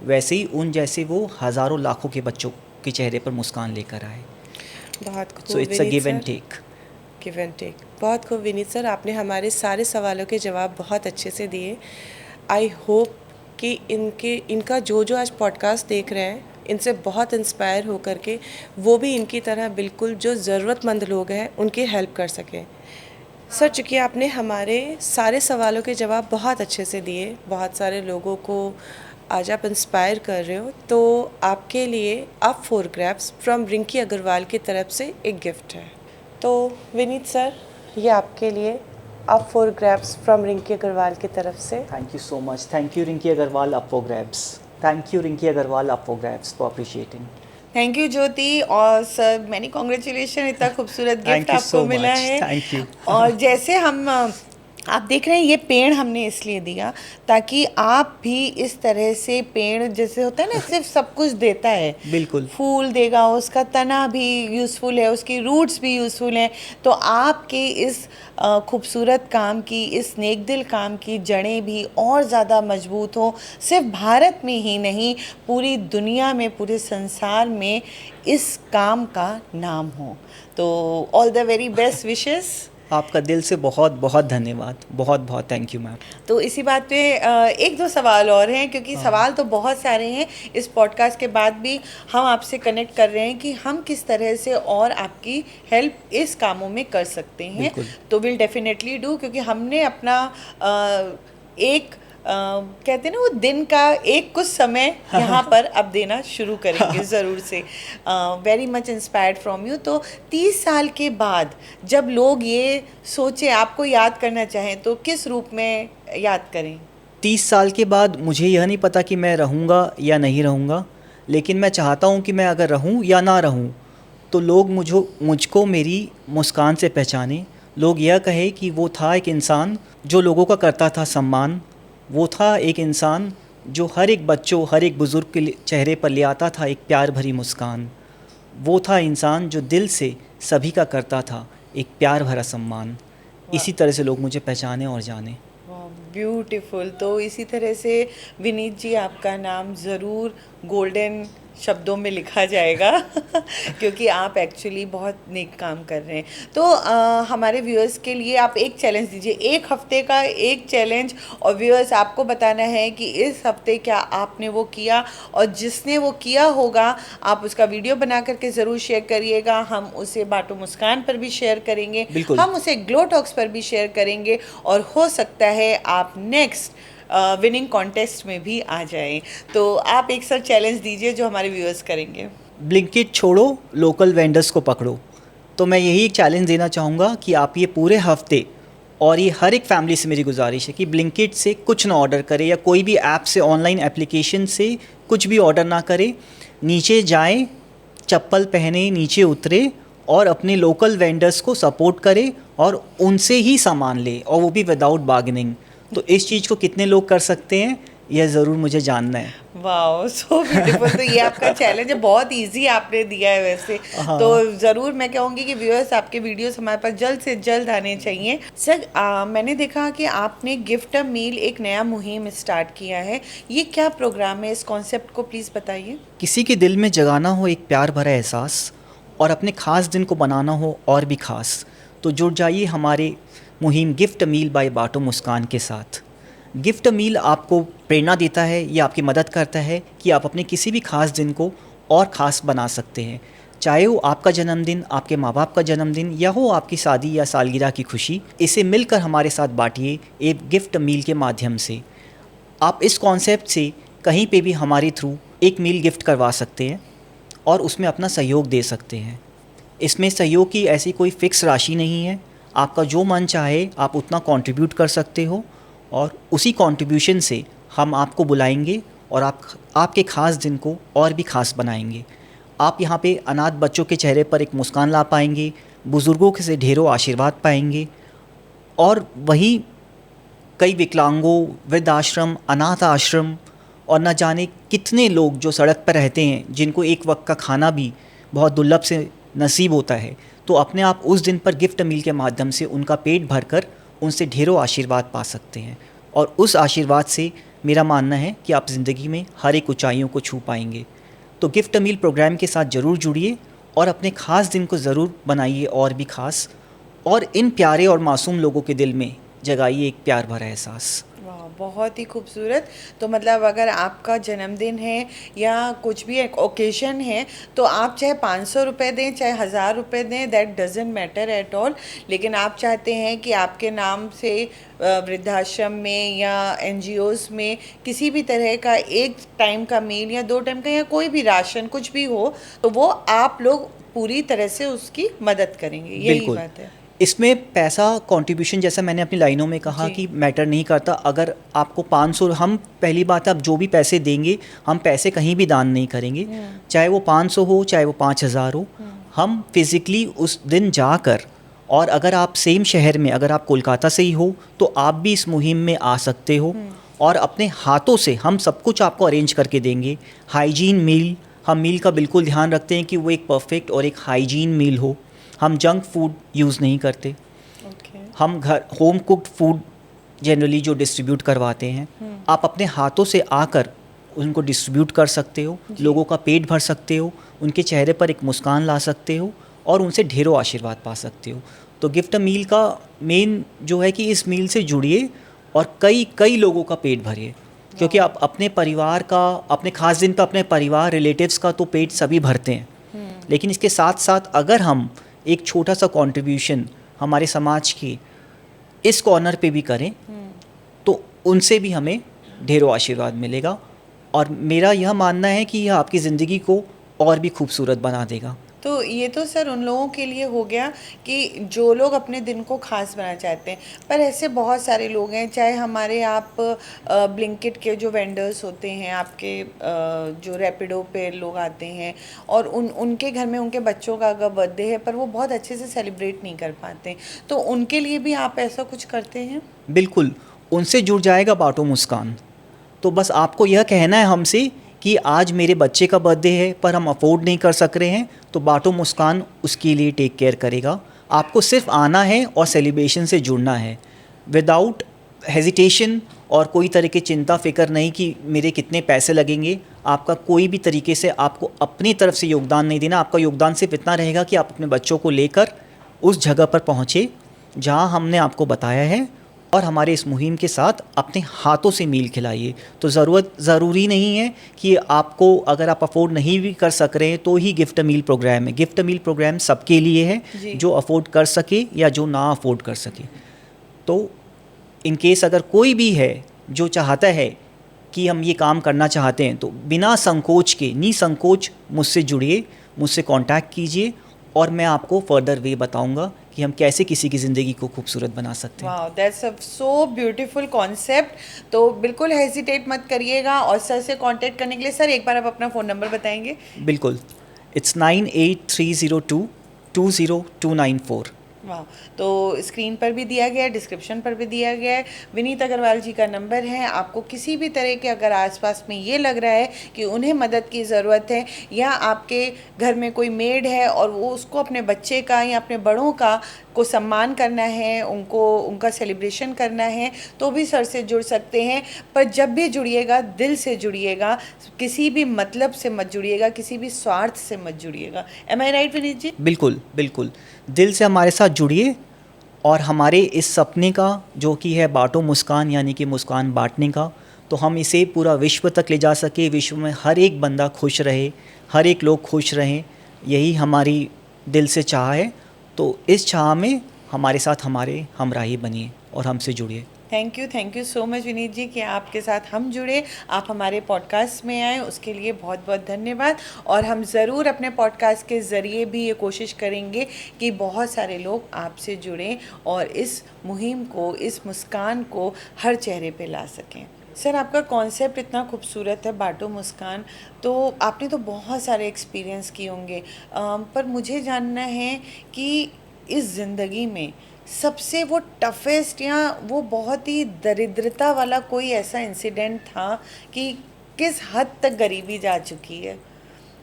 वैसे ही उन जैसे वो हज़ारों लाखों के बच्चों के चेहरे पर मुस्कान लेकर आए। बहुत खूब so it's a Vineet give and sir. Take. Give and take. बहुत खूब विनीत सर, आपने हमारे सारे सवालों के जवाब बहुत अच्छे से दिए। आई होप कि इनका जो आज पॉडकास्ट देख रहे हैं, इनसे बहुत इंस्पायर होकर के वो भी इनकी तरह बिल्कुल जो ज़रूरतमंद लोग हैं उनकी हेल्प कर सकें। सर, चूँकि आपने हमारे सारे सवालों के जवाब बहुत अच्छे से दिए, बहुत सारे लोगों को आज आप इंस्पायर कर रहे हो, तो आपके लिए up for grabs from Rinki Agarwal की तरफ से एक गिफ्ट है। तो विनीत सर, ये आपके लिए up for grabs from Rinki Agarwal की तरफ से। Thank you so much. Thank you Rinki Agarwal, up for grabs. Thank you Rinki Agarwal, up for grabs, for appreciating. Thank you Jyoti, और सर मैनी कॉन्ग्रेचुलेशन, इतना खूबसूरत Thank गिफ्ट you आपको so मिला much. है। Thank you. और जैसे हम आप देख रहे हैं, ये पेड़ हमने इसलिए दिया ताकि आप भी इस तरह से पेड़ जैसे होता है ना, सिर्फ सब कुछ देता है, बिल्कुल। फूल देगा, उसका तना भी यूज़फुल है, उसकी रूट्स भी यूज़फुल हैं, तो आपके इस खूबसूरत काम की, इस नेक दिल काम की जड़ें भी और ज़्यादा मजबूत हो, सिर्फ भारत में ही नहीं पूरी दुनिया में, पूरे संसार में इस काम का नाम हो। तो all the very best wishes. आपका दिल से बहुत बहुत धन्यवाद, बहुत बहुत थैंक यू मैम। तो इसी बात पे एक दो सवाल और हैं, क्योंकि सवाल तो बहुत सारे हैं। इस पॉडकास्ट के बाद भी हम आपसे कनेक्ट कर रहे हैं कि हम किस तरह से और आपकी हेल्प इस कामों में कर सकते हैं। बिल्कुल। तो विल डेफिनेटली डू, क्योंकि हमने अपना एक कहते हैं ना, वो दिन का एक कुछ समय यहाँ पर अब देना शुरू करेंगे ज़रूर से। Very much inspired from you. तो 30 साल के बाद जब लोग ये सोचे आपको याद करना चाहें, तो किस रूप में याद करें? 30 साल के बाद मुझे यह नहीं पता कि मैं रहूँगा या नहीं रहूँगा, लेकिन मैं चाहता हूँ कि मैं अगर रहूँ या ना रहूँ, तो लोग मुझको मेरी मुस्कान से पहचाने। लोग यह कहे कि वो था एक इंसान जो लोगों का करता था सम्मान, वो था एक इंसान जो हर एक बच्चों, हर एक बुज़ुर्ग के चेहरे पर ले आता था एक प्यार भरी मुस्कान। वो था इंसान जो दिल से सभी का करता था एक प्यार भरा सम्मान। इसी तरह से लोग मुझे पहचाने और जाने। ब्यूटीफुल। तो इसी तरह से विनीत जी आपका नाम ज़रूर गोल्डन शब्दों में लिखा जाएगा क्योंकि आप एक्चुअली बहुत नेक काम कर रहे हैं। तो हमारे व्यूअर्स के लिए आप एक चैलेंज दीजिए, एक हफ्ते का एक चैलेंज, और व्यूअर्स आपको बताना है कि इस हफ्ते क्या आपने वो किया, और जिसने वो किया होगा आप उसका वीडियो बना करके ज़रूर शेयर करिएगा। हम उसे बाटो मुस्कान पर भी शेयर करेंगे, बिल्कुल। हम उसे ग्लो टॉक्स पर भी शेयर करेंगे, और हो सकता है आप नेक्स्ट विनिंग कॉन्टेस्ट में भी आ जाएं। तो आप एक सर चैलेंज दीजिए जो हमारे व्यूअर्स करेंगे। ब्लिंकिट छोड़ो, लोकल वेंडर्स को पकड़ो। तो मैं यही एक चैलेंज देना चाहूँगा कि आप ये पूरे हफ्ते, और ये हर एक फैमिली से मेरी गुजारिश है कि ब्लिंकिट से कुछ ना ऑर्डर करें, या कोई भी ऐप से, ऑनलाइन एप्लीकेशन से कुछ भी ऑर्डर ना करें। नीचे जाएं, चप्पल पहने नीचे उतरे और अपने लोकल वेंडर्स को सपोर्ट करें और उनसे ही सामान लें, और वो भी विदाउट बार्गेनिंग। तो इस चीज़ को कितने लोग कर सकते हैं, यह ज़रूर मुझे जानना है। वाह, सो ब्यूटीफुल। तो ये आपका चैलेंज है, बहुत इजी आपने दिया है वैसे। हाँ। तो ज़रूर मैं कहूँगी कि व्यूअर्स आपके वीडियोस हमारे पास जल्द से जल्द आने चाहिए। सर मैंने देखा कि आपने गिफ्ट अ मील एक नया मुहिम स्टार्ट किया है, ये क्या प्रोग्राम है, इस कॉन्सेप्ट को प्लीज़ बताइए। किसी के दिल में जगाना हो एक प्यार भरा एहसास, और अपने ख़ास दिन को बनाना हो और भी ख़ास, तो जुड़ जाइए हमारे मुहिम गिफ्ट मील बाय बाटो मुस्कान के साथ। गिफ्ट मील आपको प्रेरणा देता है, ये आपकी मदद करता है कि आप अपने किसी भी ख़ास दिन को और ख़ास बना सकते हैं, चाहे वो आपका जन्मदिन, आपके माँ बाप का जन्मदिन, या हो आपकी शादी या सालगिरह की खुशी। इसे मिलकर हमारे साथ बांटिए एक गिफ्ट मील के माध्यम से। आप इस कॉन्सेप्ट से कहीं पे भी हमारे थ्रू एक मील गिफ्ट करवा सकते हैं और उसमें अपना सहयोग दे सकते हैं। इसमें सहयोग की ऐसी कोई फ़िक्स राशि नहीं है, आपका जो मन चाहे आप उतना कंट्रीब्यूट कर सकते हो, और उसी कंट्रीब्यूशन से हम आपको बुलाएंगे और आपके ख़ास दिन को और भी ख़ास बनाएंगे। आप यहाँ पे अनाथ बच्चों के चेहरे पर एक मुस्कान ला पाएंगे, बुज़ुर्गों से ढेरों आशीर्वाद पाएंगे, और वहीं कई विकलांगों, वृद्धाश्रम, अनाथ आश्रम, और न जाने कितने लोग जो सड़क पर रहते हैं, जिनको एक वक्त का खाना भी बहुत दुर्लभ से नसीब होता है, तो अपने आप उस दिन पर गिफ्ट मील के माध्यम से उनका पेट भरकर उनसे ढेरों आशीर्वाद पा सकते हैं। और उस आशीर्वाद से मेरा मानना है कि आप ज़िंदगी में हर एक ऊंचाइयों को छू पाएंगे। तो गिफ्ट मील प्रोग्राम के साथ ज़रूर जुड़िए और अपने ख़ास दिन को ज़रूर बनाइए और भी ख़ास, और इन प्यारे और मासूम लोगों के दिल में जगाइए एक प्यार भरा एहसास। वाह, बहुत ही खूबसूरत। तो मतलब अगर आपका जन्मदिन है या कुछ भी एक ओकेशन है, तो आप चाहे 500 रुपये दें, चाहे 1000 रुपये दें, that doesn't matter at all. लेकिन आप चाहते हैं कि आपके नाम से वृद्धाश्रम में या NGOs में किसी भी तरह का एक टाइम का मील या 2 टाइम का या कोई भी राशन कुछ भी हो, तो वो आप लोग पूरी तरह से उसकी मदद करेंगे, यही बिल्कुल। बात है। इसमें पैसा कंट्रीब्यूशन, जैसा मैंने अपनी लाइनों में कहा जी। कि मैटर नहीं करता। अगर आपको 500, हम पहली बात, आप जो भी पैसे देंगे, हम पैसे कहीं भी दान नहीं करेंगे, चाहे वो 500 हो, चाहे वो 5000 हो। हम फिज़िकली उस दिन जाकर, और अगर आप सेम शहर में, अगर आप कोलकाता से ही हो, तो आप भी इस मुहिम में आ सकते हो, और अपने हाथों से हम सब कुछ आपको अरेंज करके देंगे। हाइजीन मील, हम मील का बिल्कुल ध्यान रखते हैं कि वो एक परफेक्ट और एक हाइजीन मील हो। हम जंक फूड यूज़ नहीं करते। ओके। हम घर होम कुक्ड फूड जनरली जो डिस्ट्रीब्यूट करवाते हैं, आप अपने हाथों से आकर उनको डिस्ट्रीब्यूट कर सकते हो, लोगों का पेट भर सकते हो, उनके चेहरे पर एक मुस्कान ला सकते हो, और उनसे ढेरों आशीर्वाद पा सकते हो। तो गिफ्ट मील का मेन जो है कि इस मील से जुड़िए और कई लोगों का पेट भरिए, क्योंकि आप अपने परिवार का, अपने ख़ास दिन पर अपने परिवार, रिलेटिव्स का तो पेट सभी भरते हैं, लेकिन इसके साथ साथ अगर हम एक छोटा सा कंट्रीब्यूशन हमारे समाज के इस कॉर्नर पे भी करें, तो उनसे भी हमें ढेरों आशीर्वाद मिलेगा। और मेरा यह मानना है कि यह आपकी ज़िंदगी को और भी खूबसूरत बना देगा। तो ये तो सर उन लोगों के लिए हो गया कि जो लोग अपने दिन को खास बनाना चाहते हैं, पर ऐसे बहुत सारे लोग हैं, चाहे हमारे आप ब्लिंकिट के जो वेंडर्स होते हैं, आपके जो रैपिडो पे लोग आते हैं, और उनके घर में उनके बच्चों का अगर बर्थडे है, पर वो बहुत अच्छे से सेलिब्रेट नहीं कर पाते, तो उनके लिए भी आप ऐसा कुछ करते हैं? बिल्कुल, उनसे जुड़ जाएगा बाटो मुस्कान। तो बस आपको यह कहना है हमसे कि आज मेरे बच्चे का बर्थडे है पर हम अफोर्ड नहीं कर सक रहे हैं, तो बाटो मुस्कान उसके लिए टेक केयर करेगा। आपको सिर्फ आना है और सेलिब्रेशन से जुड़ना है, विदाउट हेजिटेशन और कोई तरह की चिंता फ़िक्र नहीं कि मेरे कितने पैसे लगेंगे। आपका कोई भी तरीके से आपको अपनी तरफ से योगदान नहीं देना। आपका योगदान सिर्फ इतना रहेगा कि आप अपने बच्चों को लेकर उस जगह पर पहुँचे जहाँ हमने आपको बताया है, और हमारे इस मुहिम के साथ अपने हाथों से मील खिलाइए। तो ज़रूरी नहीं है कि आपको, अगर आप अफोर्ड नहीं भी कर सक रहे हैं तो ही गिफ्ट मील प्रोग्राम है। गिफ्ट मील प्रोग्राम सबके लिए है, जो अफोर्ड कर सके या जो ना अफोर्ड कर सके। तो इन केस अगर कोई भी है जो चाहता है कि हम ये काम करना चाहते हैं, तो बिना संकोच के, निसंकोच मुझसे जुड़िए, मुझसे कांटेक्ट कीजिए, और मैं आपको फर्दर वे बताऊंगा कि हम कैसे किसी की ज़िंदगी को खूबसूरत बना सकते हैं। वाह, that's a so beautiful concept. तो बिल्कुल हेजिटेट मत करिएगा, और सर से कांटेक्ट करने के लिए सर एक बार आप अपना फ़ोन नंबर बताएंगे? बिल्कुल, इट्स 9830220294। वाह, तो स्क्रीन पर भी दिया गया है, डिस्क्रिप्शन पर भी दिया गया है। विनीत अग्रवाल जी का नंबर है। आपको किसी भी तरह के अगर आसपास में ये लग रहा है कि उन्हें मदद की ज़रूरत है, या आपके घर में कोई मेड है और वो उसको अपने बच्चे का या अपने बड़ों को सम्मान करना है, उनका सेलिब्रेशन करना है, तो भी सर से जुड़ सकते हैं। पर जब भी जुड़िएगा, दिल से जुड़िएगा, किसी भी मतलब से मत जुड़िएगा, किसी भी स्वार्थ से मत जुड़िएगा। एम आई राइट विनीत जी? बिल्कुल बिल्कुल, दिल से हमारे साथ जुड़िए, और हमारे इस सपने का जो कि है बाटो मुस्कान, यानी कि मुस्कान बांटने का, तो हम इसे पूरा विश्व तक ले जा सके, विश्व में हर एक बंदा खुश रहे, हर एक लोग खुश रहें, यही हमारी दिल से चाह है। तो इस चाह में हमारे साथ हमारे हमराही बनिए और हमसे जुड़िए। Thank you so much Vineet ji कि आपके साथ हम जुड़े, आप हमारे पॉडकास्ट में आए, उसके लिए बहुत बहुत धन्यवाद। और हम ज़रूर अपने पॉडकास्ट के ज़रिए भी ये कोशिश करेंगे कि बहुत सारे लोग आपसे जुड़ें और इस मुहिम को, इस मुस्कान को हर चेहरे पे ला सकें। सर, आपका कॉन्सेप्ट इतना खूबसूरत है, बाटो मुस्कान। तो आपने तो बहुत सारे एक्सपीरियंस किए होंगे, पर मुझे जानना है कि इस ज़िंदगी में सबसे वो टफेस्ट या वो बहुत ही दरिद्रता वाला कोई ऐसा इंसिडेंट था कि किस हद तक गरीबी जा चुकी है?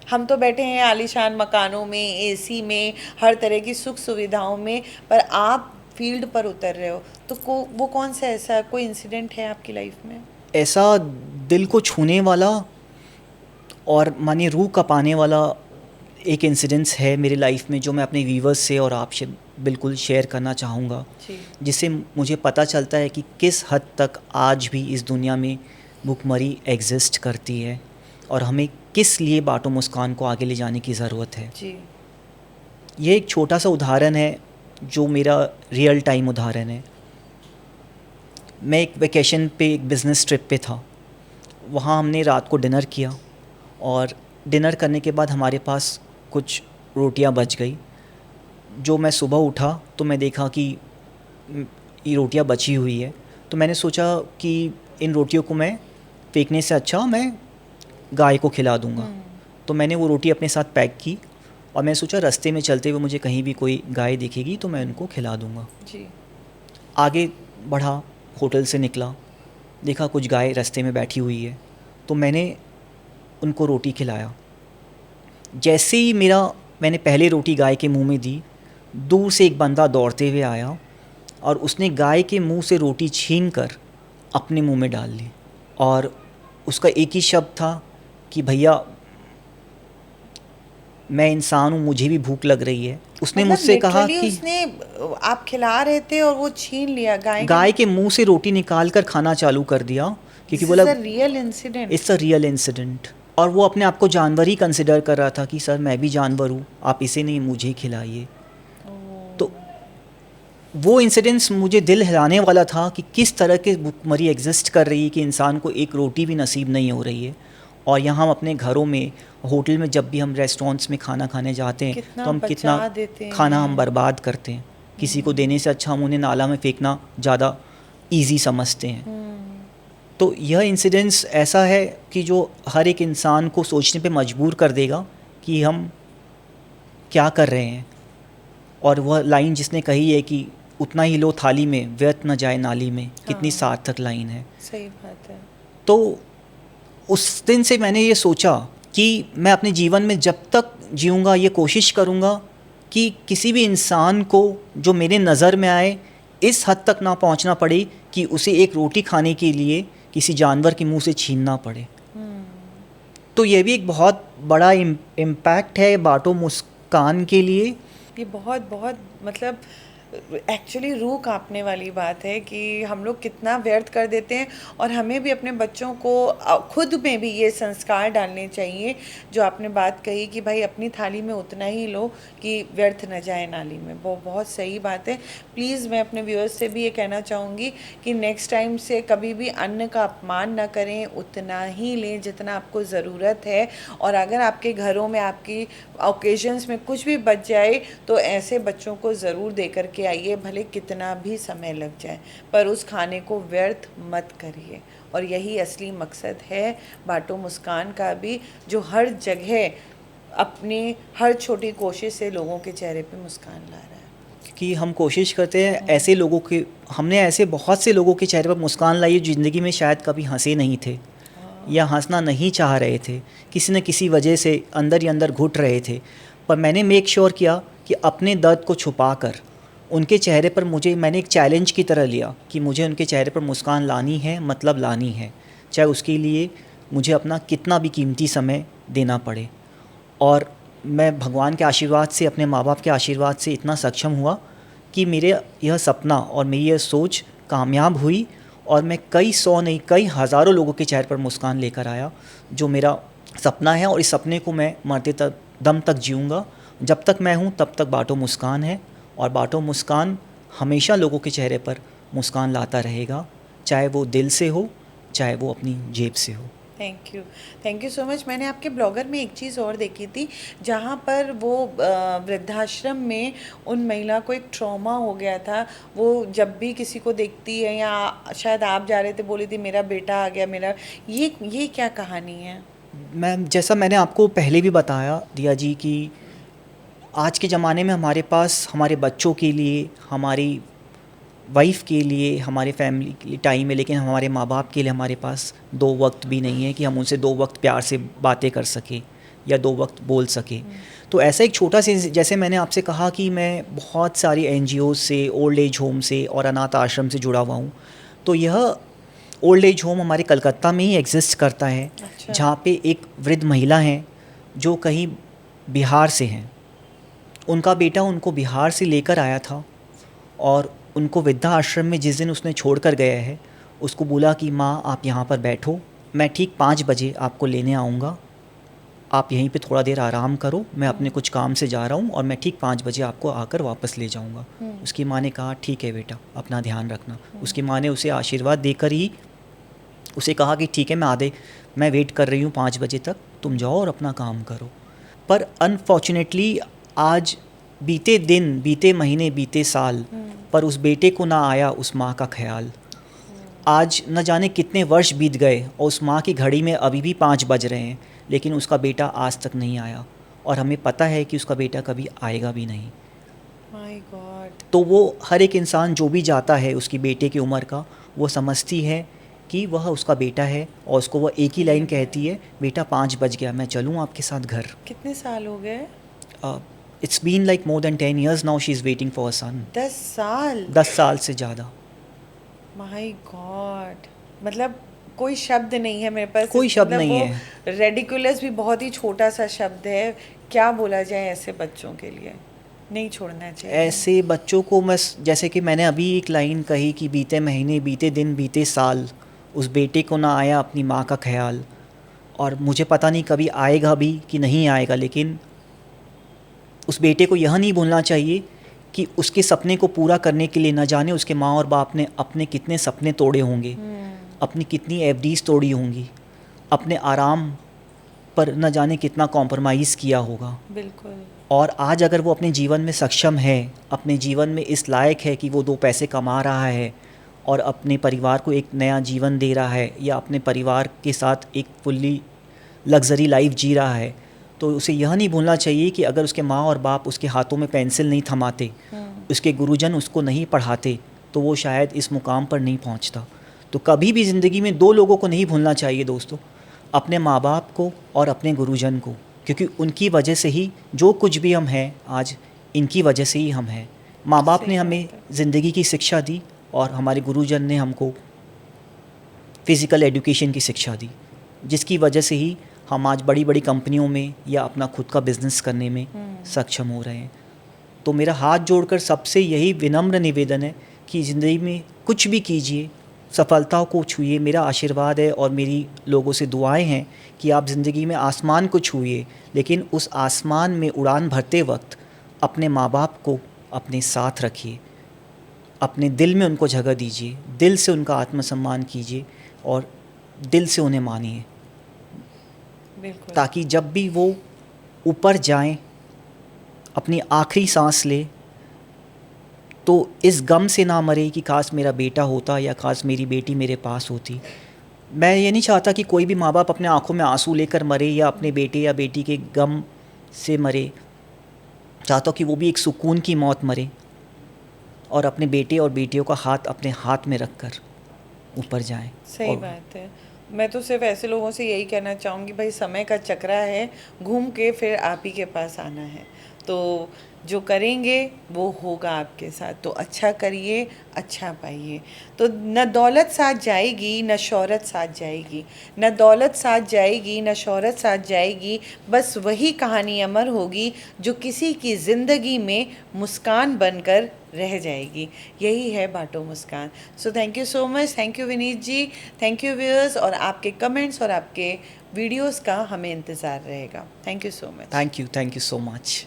हम तो बैठे हैं आलीशान मकानों में, एसी में, हर तरह की सुख सुविधाओं में, पर आप फील्ड पर उतर रहे हो, तो वो कौन सा ऐसा कोई इंसिडेंट है आपकी लाइफ में? ऐसा दिल को छूने वाला और माने रूह कँपाने वाला एक इंसिडेंस है मेरी लाइफ में, जो मैं अपने व्यूवर्स से और आपसे बिल्कुल शेयर करना चाहूँगा, जिससे मुझे पता चलता है कि किस हद तक आज भी इस दुनिया में भुखमरी एग्जिस्ट करती है और हमें किस लिए बाटो मुस्कान को आगे ले जाने की ज़रूरत है। जी। ये एक छोटा सा उदाहरण है जो मेरा रियल टाइम उदाहरण है। मैं एक वेकेशन पे, एक बिज़नेस ट्रिप पे था। वहाँ हमने रात को डिनर किया, और डिनर करने के बाद हमारे पास कुछ रोटियां बच गई। जो मैं सुबह उठा तो मैं देखा कि ये रोटियां बची हुई है। तो मैंने सोचा कि इन रोटियों को मैं फेंकने से अच्छा मैं गाय को खिला दूंगा। तो मैंने वो रोटी अपने साथ पैक की, और मैंने सोचा रास्ते में चलते हुए मुझे कहीं भी कोई गाय दिखेगी तो मैं उनको खिला दूंगा। जी। आगे बढ़ा, होटल से निकला, देखा कुछ गाय रास्ते में बैठी हुई है, तो मैंने उनको रोटी खिलाया। जैसे ही मैंने पहले रोटी गाय के मुंह में दी, दूर से एक बंदा दौड़ते हुए आया और उसने गाय के मुंह से रोटी छीनकर अपने मुंह में डाल ली, और उसका एक ही शब्द था कि भैया मैं इंसान हूँ, मुझे भी भूख लग रही है। उसने मतलब मुझसे कहा कि उसने, आप खिला रहे थे और वो छीन लिया गाय के मुंह से रोटी निकाल कर खाना चालू कर दिया, क्योंकि बोला real incident, it's a real incident. और वो अपने आप को जानवर ही कंसिडर कर रहा था कि सर मैं भी जानवर हूँ, आप इसे नहीं मुझे खिलाइए। तो वो इंसिडेंस मुझे दिल हिलाने वाला था कि किस तरह के भुखमरी एग्जिस्ट कर रही है कि इंसान को एक रोटी भी नसीब नहीं हो रही है। और यहाँ हम अपने घरों में, होटल में, जब भी हम रेस्टोरेंट्स में खाना खाने जाते हैं तो हम कितना खाना हम बर्बाद करते हैं। किसी को देने से अच्छा हम उन्हें नाला में फेंकना ज़्यादा ईजी समझते हैं। तो यह इंसिडेंस ऐसा है कि जो हर एक इंसान को सोचने पे मजबूर कर देगा कि हम क्या कर रहे हैं। और वह लाइन जिसने कही है कि उतना ही लो थाली में, व्यर्थ न जाए नाली में, कितनी सार्थक लाइन है। सही बात है। तो उस दिन से मैंने ये सोचा कि मैं अपने जीवन में जब तक जीऊँगा ये कोशिश करूँगा कि किसी भी इंसान को जो मेरे नज़र में आए इस हद तक ना पहुँचना पड़े कि उसे एक रोटी खाने के लिए किसी जानवर के मुंह से छीनना पड़े। तो ये भी एक बहुत बड़ा इम्पैक्ट है बाटो मुस्कान के लिए। ये बहुत बहुत मतलब एक्चुअली रूह कांपने वाली बात है कि हम लोग कितना व्यर्थ कर देते हैं, और हमें भी अपने बच्चों को खुद में भी ये संस्कार डालने चाहिए जो आपने बात कही कि भाई अपनी थाली में उतना ही लो कि व्यर्थ न जाए नाली में। वो बहुत सही बात है। प्लीज़ मैं अपने व्यूअर्स से भी ये कहना चाहूँगी कि नेक्स्ट टाइम से कभी भी अन्न का अपमान ना करें, उतना ही लें जितना आपको ज़रूरत है। और अगर आपके घरों में आपकी ओकेजन्स में कुछ भी बच जाए तो ऐसे बच्चों को ज़रूर दे करके आइए, भले कितना भी समय लग जाए, पर उस खाने को व्यर्थ मत करिए। और यही असली मकसद है बाटो मुस्कान का भी, जो हर जगह अपनी हर छोटी कोशिश से लोगों के चेहरे पे मुस्कान ला रहा है। कि हम कोशिश करते हैं ऐसे लोगों के, हमने ऐसे बहुत से लोगों के चेहरे पर मुस्कान लाई ज़िंदगी में शायद कभी हंसे नहीं थे या हंसना नहीं चाह रहे थे, किसी न किसी वजह से अंदर ही अंदर घुट रहे थे। पर मैंने मेक श्योर किया कि अपने दर्द को छुपा कर उनके चेहरे पर मैंने एक चैलेंज की तरह लिया कि मुझे उनके चेहरे पर मुस्कान लानी है, मतलब लानी है, चाहे उसके लिए मुझे अपना कितना भी कीमती समय देना पड़े। और मैं भगवान के आशीर्वाद से, अपने माँ बाप के आशीर्वाद से इतना सक्षम हुआ कि मेरे यह सपना और मेरी यह सोच कामयाब हुई, और मैं कई सौ नहीं कई हज़ारों लोगों के चेहरे पर मुस्कान लेकर आया, जो मेरा सपना है। और इस सपने को मैं मरते दम तक जीऊँगा। जब तक मैं हूँ तब तक बाटो मुस्कान है, और बाटो मुस्कान हमेशा लोगों के चेहरे पर मुस्कान लाता रहेगा, चाहे वो दिल से हो, चाहे वो अपनी जेब से हो। Thank you so much. मैंने आपके ब्लॉगर में एक चीज़ और देखी थी, जहाँ पर वो वृद्धाश्रम में उन महिला को एक ट्रॉमा हो गया था। वो जब भी किसी को देखती है, या शायद आप जा रहे थे, बोली थी मेरा बेटा आ गया मेरा, ये क्या कहानी है? मैम, जैसा मैंने आपको पहले भी बताया दिया जी कि आज के ज़माने में हमारे पास हमारे बच्चों के लिए, हमारी वाइफ के लिए, हमारे फैमिली के लिए टाइम है, लेकिन हमारे माँ बाप के लिए हमारे पास 2 वक्त भी नहीं है कि हम उनसे 2 वक्त प्यार से बातें कर सकें या 2 वक्त बोल सकें। तो ऐसा एक छोटा सा, जैसे मैंने आपसे कहा कि मैं बहुत सारी NGO से, ओल्ड एज होम से और अनाथ आश्रम से जुड़ा हुआ हूँ। तो यह ओल्ड एज होम हमारे कलकत्ता में ही एग्जिस्ट करता है। अच्छा। जहाँ पे एक वृद्ध महिला हैं जो कहीं बिहार से हैं। उनका बेटा उनको बिहार से लेकर आया था, और उनको वृद्धा आश्रम में जिस दिन उसने छोड़ कर गया है, उसको बोला कि माँ आप यहाँ पर बैठो, मैं ठीक 5 बजे आपको लेने आऊँगा, आप यहीं पे थोड़ा देर आराम करो, मैं अपने कुछ काम से जा रहा हूँ और मैं ठीक 5 बजे आपको आकर वापस ले जाऊँगा। उसकी माँ ने कहा ठीक है बेटा, अपना ध्यान रखना। उसकी माँ ने उसे आशीर्वाद देकर ही उसे कहा कि ठीक है, मैं वेट कर रही हूँ 5 बजे तक, तुम जाओ और अपना काम करो। पर अनफॉर्चुनेटली आज बीते दिन, बीते महीने, बीते साल, पर उस बेटे को ना आया उस माँ का ख्याल। आज न जाने कितने वर्ष बीत गए और उस माँ की घड़ी में अभी भी 5 बज रहे हैं, लेकिन उसका बेटा आज तक नहीं आया, और हमें पता है कि उसका बेटा कभी आएगा भी नहीं। My God. तो वो हर एक इंसान जो भी जाता है उसकी बेटे की उम्र का, वो समझती है कि वह उसका बेटा है, और उसको वह एक ही लाइन कहती है, बेटा 5 बज गया, मैं चलूँ आपके साथ घर। कितने साल हो गए? It's been like more than 10 years now she's waiting for her son. 10 साल? 10 साल से ज़्यादा। माय गॉड, मतलब कोई शब्द नहीं है मेरे पास। कोई शब्द मतलब नहीं वो है। रेडिकुलस भी बहुत ही छोटा सा शब्द है। क्या बोला जाए ऐसे बच्चों के लिए? नहीं छोड़ना चाहिए ऐसे बच्चों को। मैं जैसे कि मैंने अभी एक लाइन कही कि बीते महीने, बीते दिन, बीते साल, उस बेटे को ना आया अपनी माँ का ख्याल, और मुझे पता नहीं कभी आएगा भी कि नहीं आएगा, लेकिन उस बेटे को यह नहीं भूलना चाहिए कि उसके सपने को पूरा करने के लिए न जाने उसके माँ और बाप ने अपने कितने सपने तोड़े होंगे, अपनी कितनी एफडीज तोड़ी होंगी, अपने आराम पर न जाने कितना कॉम्प्रोमाइज़ किया होगा। बिल्कुल। और आज अगर वो अपने जीवन में सक्षम है, अपने जीवन में इस लायक है कि वो 2 पैसे कमा रहा है और अपने परिवार को एक नया जीवन दे रहा है, या अपने परिवार के साथ एक फुल्ली लग्जरी लाइफ जी रहा है, तो उसे यह नहीं भूलना चाहिए कि अगर उसके माँ और बाप उसके हाथों में पेंसिल नहीं थमाते उसके गुरुजन उसको नहीं पढ़ाते तो वो शायद इस मुकाम पर नहीं पहुंचता। तो कभी भी ज़िंदगी में दो लोगों को नहीं भूलना चाहिए दोस्तों, अपने माँ बाप को और अपने गुरुजन को, क्योंकि उनकी वजह से ही जो कुछ भी हम हैं आज, इनकी वजह से ही हम हैं। माँ बाप सही ने बात हमें है। ज़िंदगी की शिक्षा दी और हमारे गुरुजन ने हमको फ़िज़िकल एजुकेशन की शिक्षा दी, जिसकी वजह से ही हम आज बड़ी बड़ी कंपनियों में या अपना खुद का बिज़नेस करने में सक्षम हो रहे हैं। तो मेरा हाथ जोड़कर सबसे यही विनम्र निवेदन है कि ज़िंदगी में कुछ भी कीजिए, सफलताओं को छूइए। मेरा आशीर्वाद है और मेरी लोगों से दुआएं हैं कि आप ज़िंदगी में आसमान को छूइए, लेकिन उस आसमान में उड़ान भरते वक्त अपने माँ बाप को अपने साथ रखिए, अपने दिल में उनको जगह दीजिए, दिल से उनका आत्मसम्मान कीजिए और दिल से उन्हें मानिए, बिल्कुल। ताकि जब भी वो ऊपर जाएं, अपनी आखिरी सांस ले, तो इस गम से ना मरे कि काश मेरा बेटा होता या काश मेरी बेटी मेरे पास होती। मैं ये नहीं चाहता कि कोई भी माँ बाप अपने आँखों में आंसू लेकर मरे या अपने बेटे या बेटी के गम से मरे। चाहता हूँ कि वो भी एक सुकून की मौत मरे और अपने बेटे और बेटियों का हाथ अपने हाथ में रखकर ऊपर जाएं। सही और बात है। मैं तो सिर्फ ऐसे लोगों से यही कहना चाहूँगी, भाई समय का चक्रा है, घूम के फिर आप ही के पास आना है। तो जो करेंगे वो होगा आपके साथ, तो अच्छा करिए, अच्छा पाइए। तो न दौलत साथ जाएगी न शोहरत साथ जाएगी, न दौलत साथ जाएगी न शोहरत साथ जाएगी, बस वही कहानी अमर होगी जो किसी की ज़िंदगी में मुस्कान बनकर रह जाएगी। यही है बाटो मुस्कान। So thank you so much, thank you Vineet ji, thank you viewers, और आपके कमेंट्स और आपके वीडियोस का हमें इंतज़ार रहेगा। Thank you so much. Thank you so much.